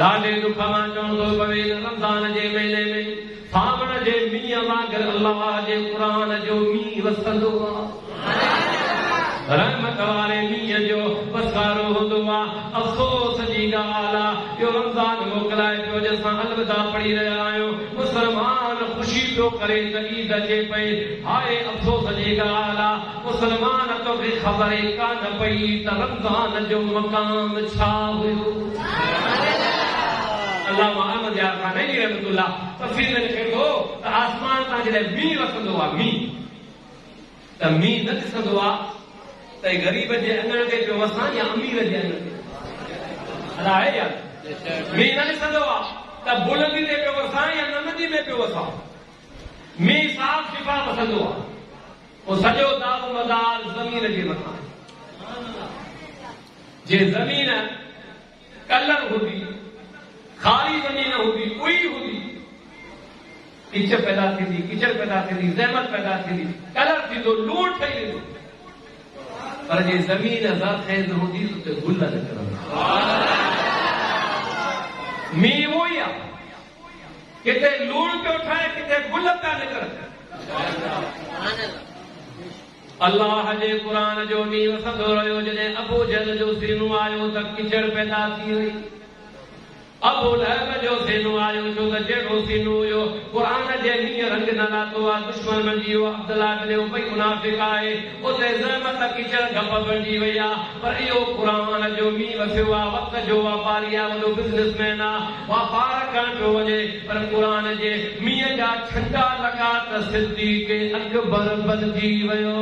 Speaker 1: ॾाढे दुख मां चवंदो पवे रमज़ान जे महीने में सावण जे मींहं वांगुरु अल्लाह जे क़ुर जो मींहुं वसंदो आहे रहमत वारे मींहं जो वसारो हूंदो आहे अफ़सोस जी ॻाल्हि आहे इहो रमज़ान मुसलमान मोकिलाए पियो जंहिंसां अलविदा पढ़ी रहिया आहियूं मुसलमान ख़ुशी पियो करे त ईद अचे पई हाय अफ़सोस जी ॻाल्हि आहे मुसलमान तोखे ख़बर ई कान पई त रमज़ान जो मक़ाम छा हुयो अल्लाह अहमद यार खानई रहमतुल्लाह तफ़सील में लिखे थो त आसमान तां जॾहिं मींहुं वसंदो आहे मींहुं त मींहुं न ॾिसंदो आहे त ग़रीब जे अङण ते पियो वसां या अमीर जे अङण ते अला आहे यार मींहुं न ॾिसंदो आहे त बुलंदी ते पियो वसां या नदी में पियो वसां मींहुं साफ़ शिफ़ा वसंदो आहे पोइ सॼो दारो मदार ज़मीन जे मथां जे ज़मीन कलर हूंदी खाली ज़मीन हूंदी उई हूंदी किचड़ पैदा थींदी किचड़ पैदा थींदी ज़हमत पैदा थींदी कलर थींदो लूण ठही वेंदो पर जे ज़मीन ज़रख़ेज़ हूंदी उते गुल निकिरंदा मींहुं उहो ई आहे किथे लूण पियो ठाहे किथे गुल पिया निकिरनि अल्लाह जे क़ुरान जो मींहुं वसंदो रहियो जॾहिं अबू जहल जो सीनो आयो त किचड़ पैदा थी वई अबू लहब जो सीनो आयो छो त जहिड़ो सीनो हुयो क़ुरान जे मींहुं रंग न लाथो आहे दुश्मन बणिजी वियो अब्दुल्ला इब्न उबई मुनाफ़िक़ आहे उते ज़हमत किचड़ गप बणिजी वई आहे पर इहो क़ुरान जो मींहुं वसियो आहे वक़्त जो वापारी आहे वॾो बिज़नेसमैन आहे वापार करणु पियो वञे पर क़ुरान जे मींहं जा छंडा लॻा त सिद्दीक़ अकबर बणिजी वियो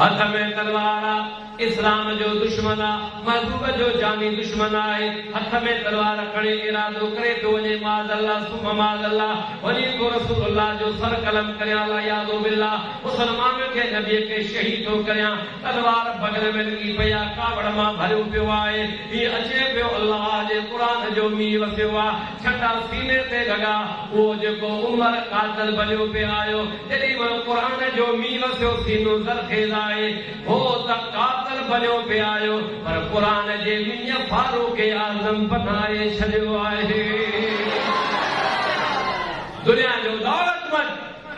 Speaker 1: हथ में तलवार आहे इस्लाम जो दुश्मन आहे महबूब जो जानी दुश्मन आहे हथ में तलवार खणे इरादो करे थो वञे माज़अल्लाह सुम माज़अल्लाह वञी थो रसूलुल्लाह जो सर कलम करियां ला यादो बिल्लाह मुसलमाननि खे नबी खे शहीद थो करियां तलवार बगल में लॻी पई आहे कावड़ मां भरियो पियो आहे हीअ अचे पियो अल्लाह जे क़ुरान जो मींहुं वसियो आहे छटा सीने ते लॻा उहो जेको उमर कातल बणियो पियो आयो जॾहिं मां क़ुरान जो मींहुं वसियो सीनो ज़रख़ेज़ आहे हो त कातल बणियो पियो आयो पर क़ुरान जे मींहुं फारूक आज़म बनाए छॾियो आहे दुनिया जो दौलतमंद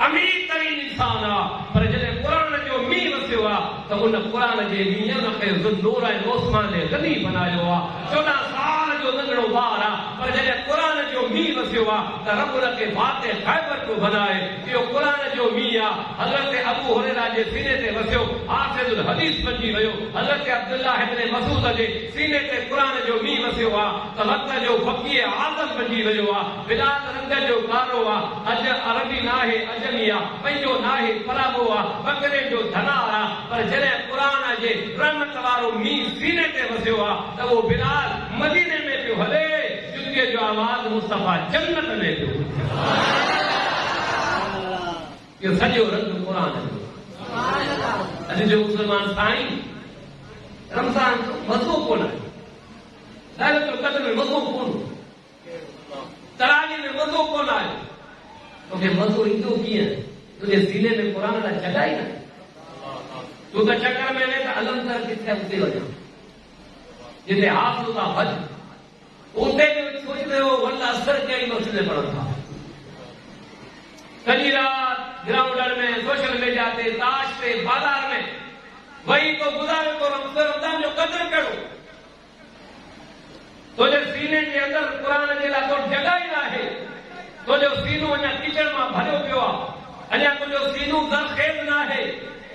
Speaker 1: अमीर तरीन इंसान आहे पर जॾहिं क़ुरान जो मींहुं वसियो आहे त उन क़ुरान जे मींहुं खे नूर ऐं ओस्मान जे गनी बनायो आहे 14 साल जो नंढड़ो ॿार आहे पर जॾहिं क़ुरान जो मींहुं वसियो आहे त रब उन खे बाते ख़ैबर पियो बनाए इहो क़ुरान जो मींहुं आहे हज़रत अबू हुरैरा जे सीने ते वसियो हाफ़िज़ुल हदीस बणिजी वियो हज़रत अब्दुल्लाह इब्न मसूद जे सीने ते क़ुरान जो मींहुं वसियो आहे त वक़्त जो फ़क़ीह आज़म बणिजी वियो आहे बिलाल रंग जो कारो आहे अॼु अरबी नाहे अजमी आहे पंहिंजो नाहे पराबो आहे बकरे जो धनार आहे पर जॾहिं क़ुरान जे रहमत वारो मींहुं सीने ते वसियो आहे त उहो बिलाल मदीने में पियो हले जुतीअ जो आवाज़ मुस्तफ़ा जन्नत में पियो इहो सॼो रंग क़ुरान जो अॼु जो मुस्लमान साईं रमज़ान जो मज़ो कोन आहे लैलतुल क़द्र में मज़ो कोन तरावी में मज़ो कोन आहे तोखे मज़ो ईंदो कीअं तुंहिंजे सीने में क़ुरान लाइ जॻह ई न तूं त चकर में वेह त अलमतर किथे उते वञा जिते हाफ़िज़ था भॼ उते सोचते हो वल्ला असर कहिड़ी मस्जिद में पढ़नि था सॼी राति ग्राउंडर में सोशल मीडिया ते ताश ते बाज़ार में वही तो गुज़ारे तो रमज़ान जो क़द्र करो तुंहिंजे सीने जे अंदर क़ुरान जे लाइ तो जॻह ई न आहे तुंहिंजो सीनो अञा किचड़ मां भरियो पियो आहे अञा तुंहिंजो सीनो ज़रख़ेज़ न आहे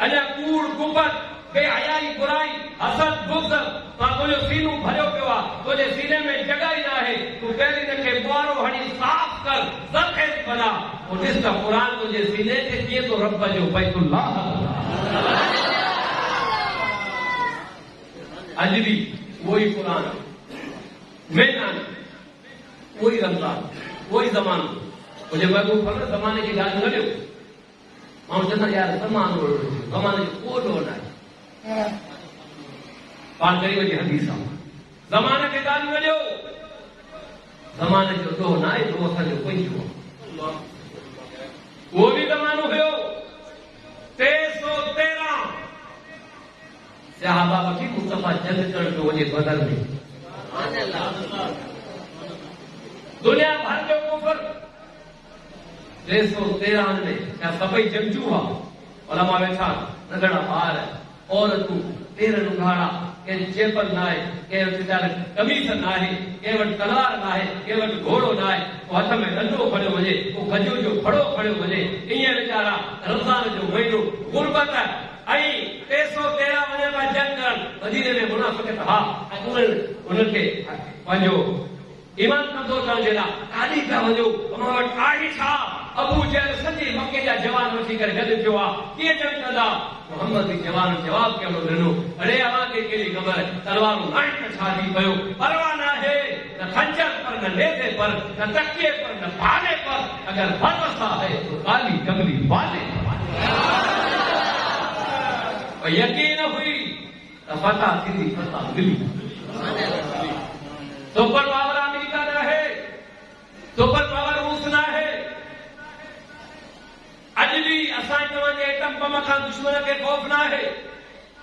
Speaker 1: अञा कूड़ कुपत बेहयाई बुराई हसद बुग़्ज़ मां तुंहिंजो सीनो भरियो पियो आहे तुंहिंजे सीने में जॻह ई न आहे तूं पहिरीं हिनखे ॿुआरो हणी साफ़ कर ज़रख़ेज़ बना पोइ ॾिस त क़ुरान तुंहिंजे सीने ते कीअं थो रब जो बैतुल्लाह अॼु बि उहो ई क़ुरान मेदान उहो ई रमज़ान उहो ई ज़मानो मुंहिंजे महबूब पर ज़माने जी ॻाल्हि न ॾियो मां चवंदा यार ज़माने जो को ॾोह न आहे पाण कई वञी हदीस आहे ज़माने खे ॻाल्हि न ॾियो ज़माने जो ॾोह न आहे ॾोह असांजो पंहिंजो आहे उहो बि ज़मानो हुयो 313 सहाबा वठी मुस्तफ़ा जंग करण पियो वञे बदर में दुनिया भर जो कुफर 313 में छा सभई जंगजू हुआ उलमा वेठा नंढड़ा ॿार औरतूं टेर लुगाड़ा के चेपल ना है, के बेचारे कमीस ना है, के वट तलवार ना है, के वट घोड़ो ना है, वो हथ में डंडो खड़ो वजे, वो गजो जो खड़ो खड़ो वजे, इए बेचारा रमजान जो महीनो गुरबत आई 313 वजे में जंग करण मदीने में मुनाफिक हा उनके पंजो ईमान कमजोर करण जे लाइ काॾी पिया वञो अमां वटि आहे छा अबू जहल सॼे मके जा जवान वठी करे गॾु थियो आहे कीअं जंग कंदा मोहम्मद जी जवान जवाब कहिड़ो ॾिनो अड़े अव्हांखे कहिड़ी ख़बर तलवारूं आहिनि त छा थी पियो परवाह न आहे न खंजर पर न लेदे पर न तकिए पर न भाले पर अगर भरोसा है तो काली कमली वाले और यकीन हुई तो फतह थींदी फतह मिली सुपर पावर अमेरिका न है सुपर पावर रूस न है अज भी असां तव्हांजे एटम बम खां दुश्मन खे ख़ौफ़ न आहे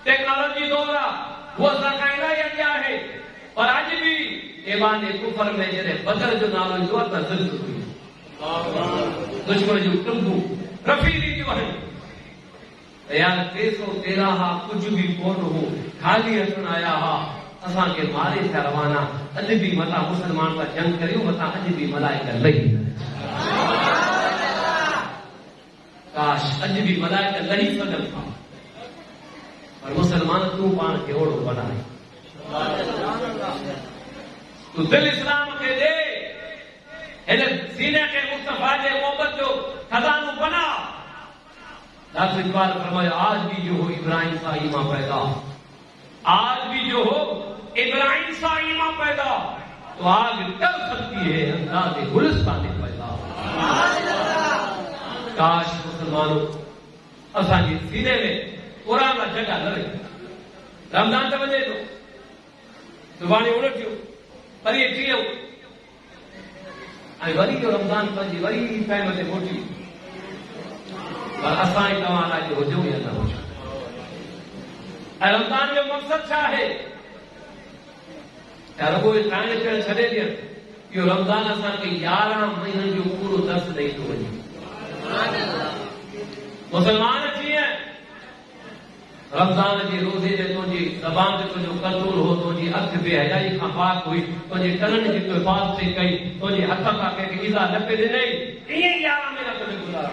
Speaker 1: टेक्नोलॉजी दौर आहे वो असां खां इलाही अॻियां आहे पर अज भी ईमान कुफर में जॾहिं बदर जो नालो ईंदो आहे त ज़िद हुई दुश्मन जूं टुंबूं रफ़ी ॾींदियूं आहिनि यार 313 हा कुझु बि कोन हो ख़ाली अचण आया हा असांखे मारे थिया रवाना अॼु बि मथां मुस्लमान था जंग करियूं मथां अॼु बि मलाइका लही काश अॼु बि मलाइका लही सघनि था पर मुस्लमान तूं पाण खे ओड़ो बनाए तूं दिलि इस्लाम खे ॾे हिन सीने खे मुस्तफा जे मोहबत जो खज़ानो बना डॉक्टर इकबाल फरमाया आज भी जो हो इब्राहिम सा ईमान पैदा आज भी जो हो इब्राहिम सा ईमान पैदा तो आग टल सकती है अंदाज़े गुलिस्तान पैदा काश मुसलमानों असांजे सीने में पुराना जगह न रही रमज़ान त वञे थो सुभाणे उणिटियो परीह टीह ऐं वरी जो रमज़ान पंहिंजी वरी टाइम ते मोटी पर असां ई तव्हां लाइ हुजूं या न हुजूं ऐं रमज़ान जो मक़सद छा आहे क्या रुगो खाइण पीअण छॾे ॾियण इहो रमज़ान असांखे 11 महीननि जो पूरो दर्स ॾेई थो वञे मुसलमान जीअं रमज़ान जे रोज़े जे तुंहिंजी ज़बान ते तुंहिंजो कंट्रोल हो तुंहिंजी अखि बेहयाई खां पाक हुई तुंहिंजी टननि जी तूं हिफ़ाज़त कई तुंहिंजे हथ खां कंहिंखे ईज़ा न पे ॾिनई ईअं 11 महीना तुंहिंजे गुज़ारा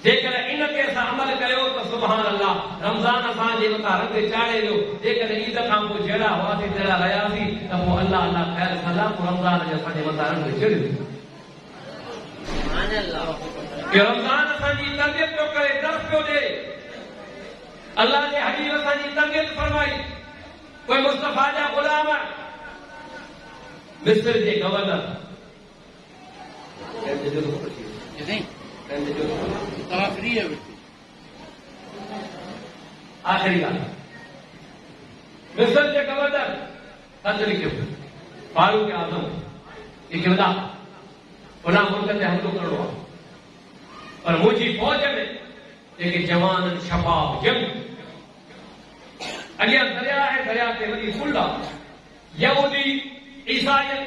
Speaker 1: जेकर इनके असां अमल कयो त सुभान अल्लाह रमज़ान असांजे मथां रंग चाढ़े वियो जेकर ईद खां पोइ जहिड़ा हुआसीं तहिड़ा रहियासीं त पोइ अल्लाह अल्लाह ख़ैर सलाह पोइ रमज़ान जे असांजे मथां रंग चिड़ वियो रमज़ान असांजी तरबियत पियो करे दर्स पियो ॾे अल्लाह जे हबीब असांजी तरबियत फरमाई कोई मुस्तफा जा ग़ुलाम मिस्र जे गवर्नर आखिरी गाल मिस्र के गवर्नर खत लिखियो फारूक आज़म लिखियो था उन मुल्क ते हमलो करणो आहे पर मुंहिंजी फौज में जेके जवान शबाब जंग अॻियां दरिया आहे दरिया ते वॾी फुल आहे यहूदी ईसाई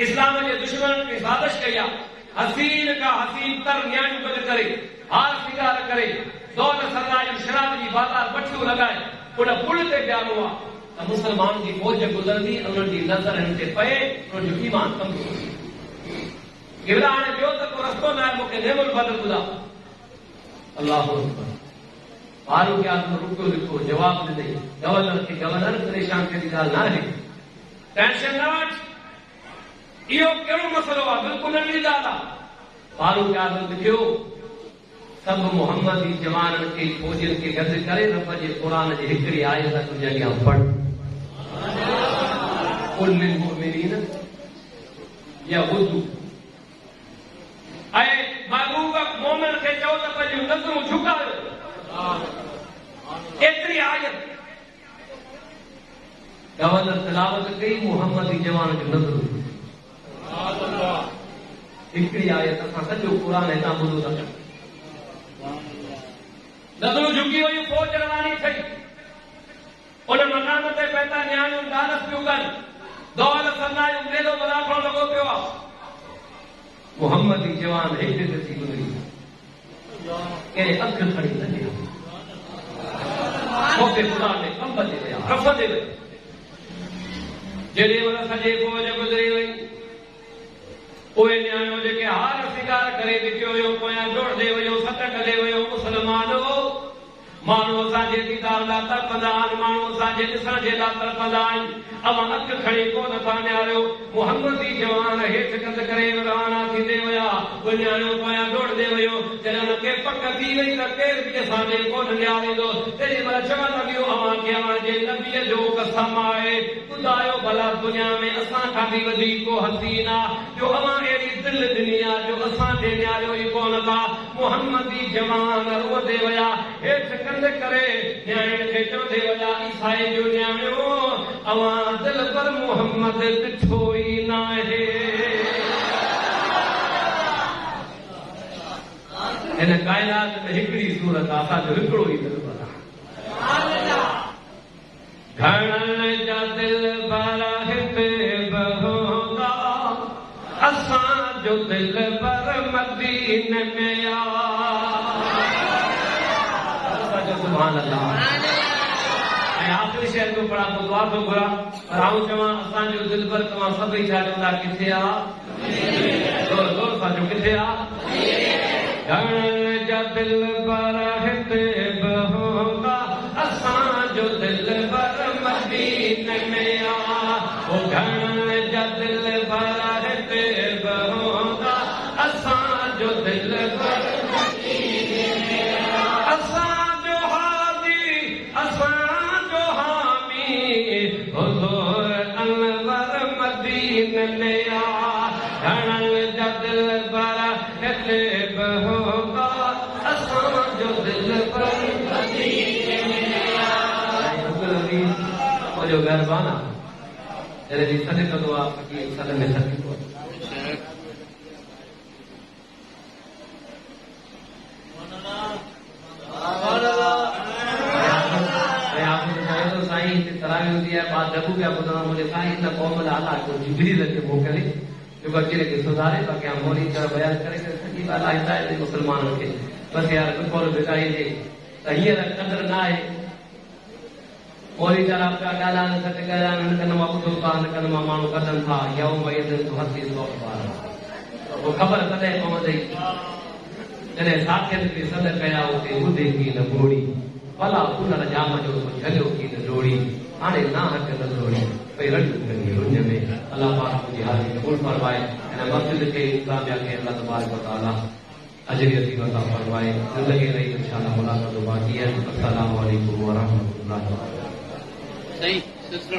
Speaker 1: इस्लाम जे दुश्मन खे साज़िश कई आहे हसीन का हसीन तर न्याणियूं गॾु करे हार सिंगार करे दौलत सरनायूं शराब जी बाज़ार भठियूं लॻाए उन पुल ते बीहारो आहे त मुसलमान जी फौज गुज़रंदी उन्हनि जी नज़र हिन ते पए उन्हनि जो ईमान कमज़ोर गिवला हाणे ॿियो त को रस्तो न आहे मूंखे नेमुल बदल ॿुधा अल्लाहु अकबर फारूक आज़म रुकियो लिखो जवाब ॾिनई गवर्नर खे गवर्नर परेशान कहिड़ी ॻाल्हि न आहे टेंशन न वठ इहो कहिड़ो मसइलो आहे बिल्कुलु नंढी ॻाल्हि आहे फारूक आज़म लिखियो सभु मोहम्मद जी जवाननि खे फौजियुनि खे गॾु करे रब जे क़ुरान जी हिकिड़ी आयत तुंहिंजे अॻियां पढ़ कुल लिल मुमिनीन यग़ुद्दू ऐं महबूब मोमिन खे चओ त पंहिंजूं नज़रूं झुकायो एतिरी आयत गवर्नर तिलावत कई मोहम्मद जी जवान जूं नज़रूं हिकिड़ी आयत असां सॼो क़ुरान हितां ॿुधो था नज़रूं झुकी वयूं फौज रवानी थई उन मकान ते पैदा न्याणियूं डालस पियूं कनि दौलत सरनायूं मेलो मलाखणो लॻो पियो आहे मोहम्मद जी जवान हेठि ॾिसी गुज़री कंहिं अखि खणी न ॾिनो मौके खुदा ने कंब दे विया रफ दे वई जेॾी महिल सॼे फौज गुज़री वई उहे न्याणियूं जेके हार सिंगार करे ॾिठो हुयो पोयां दौड़दे वियो सट कंदे वियो मुस्लमान माण्हू असांजे दीदार लाइ तड़पंदा आहिनि माण्हू असांजे ॾिसण जे लाइ तड़पंदा आहिनि अवां अखि खणी कोन था निहारियो मुहम्मदी जवान हेठि कंध करे रवाना थींदे विया उहे न्याणियूं पोयां दौड़दे वियो जॾहिं हुनखे पक थी वई त केरु बि असांजे कोन निहारींदो तेॾी महिल चवण लॻियो अवां खे अव्हांजे नबीअ जो कसम आहे ॿुधायो भला दुनिया में असां खां बि वधीक को हसीन आहे जो अवां अहिड़ी दिलि ॾिनी आहे जो असांजे निहारियो ई कोन था मुहम्मदी जवान रोअंदे विया हेठि कंध करे न्याणियुनि खे चवंदे विया ईसाई जो न्याणियो अवां दिल पर मुहम्मद ॾिठो ई न आहे हिन काइनात में हिकिड़ी सूरत आहे असांजो हिकिड़ो ई दिल पर घणनि जा दिल पर हिते बहोंदा असांजो दिल पर मदीने में सुभान अल्लाह ऐं आख़िरी शहर को पढ़ा पोइ दुआ थो घुरां पर आऊं चवां असांजो दिल पर तव्हां सभई छा चवंदा किथे आहे ज़ोर ज़ोर सां चओ किथे आहे घणनि जा दिल पर हिते बहोंदा असांजो दिल पर मदीने में आहे घणनि जा दिल पर हिते बहोंदा असांजो दिल पर मदीने में आहे असांजो हादी असांजो हामी हुज़ूर अनवर मदीने में आहे घणनि जा दिल पर हिते बहोंदा असांजो दिल पर मदीने में आहे मुंहिंजो महिरबानी जॾहिं बि सॾु कंदो आहे फ़क़ीर सॾ में सॾींदो आहे साईं हिते तरावी हूंदी आहे ॿार जबू पिया ॿुधंदा मुंहिंजे साईं हिन क़ौम लाइ अलाह को जिबरील खे मोकिले जो अकेले खे सुधारे बाक़ी मोरी तरह बयान करे सॼी ॻाल्हि आहे मुस्लमाननि खे बसि यार कुफर बिकाइजे त हींअर क़दुरु न आहे मोरी तरह पिया ॻाल्हाइनि सच ॻाल्हाइनि हिन कन मां ॿुधो था हिन कन मां माण्हू कढनि था यौम यदिन हसी पोइ ख़बर कॾहिं पवंदई जॾहिं साथियुनि खे सॾ कया उते ॿुधे की न ॿोड़ी भला पुनर जाम जो झलियो की न डोड़ी हाणे ना हक़ न डोड़ी भई रड़ियूं करिणी हुन में अलाह पाक मुंहिंजी हाज़िरी क़बूल फरमाए हिन मस्जिद खे इस्लामिया खे अल्लाह तबारक व तआला अजर अज़ीम अता फरमाए ज़िंदगी रही इंशाअल्लाह मुलाक़ात बाक़ी है। अस्सलामु अलैकुम व रहमतुल्लाहि व बरकातहू।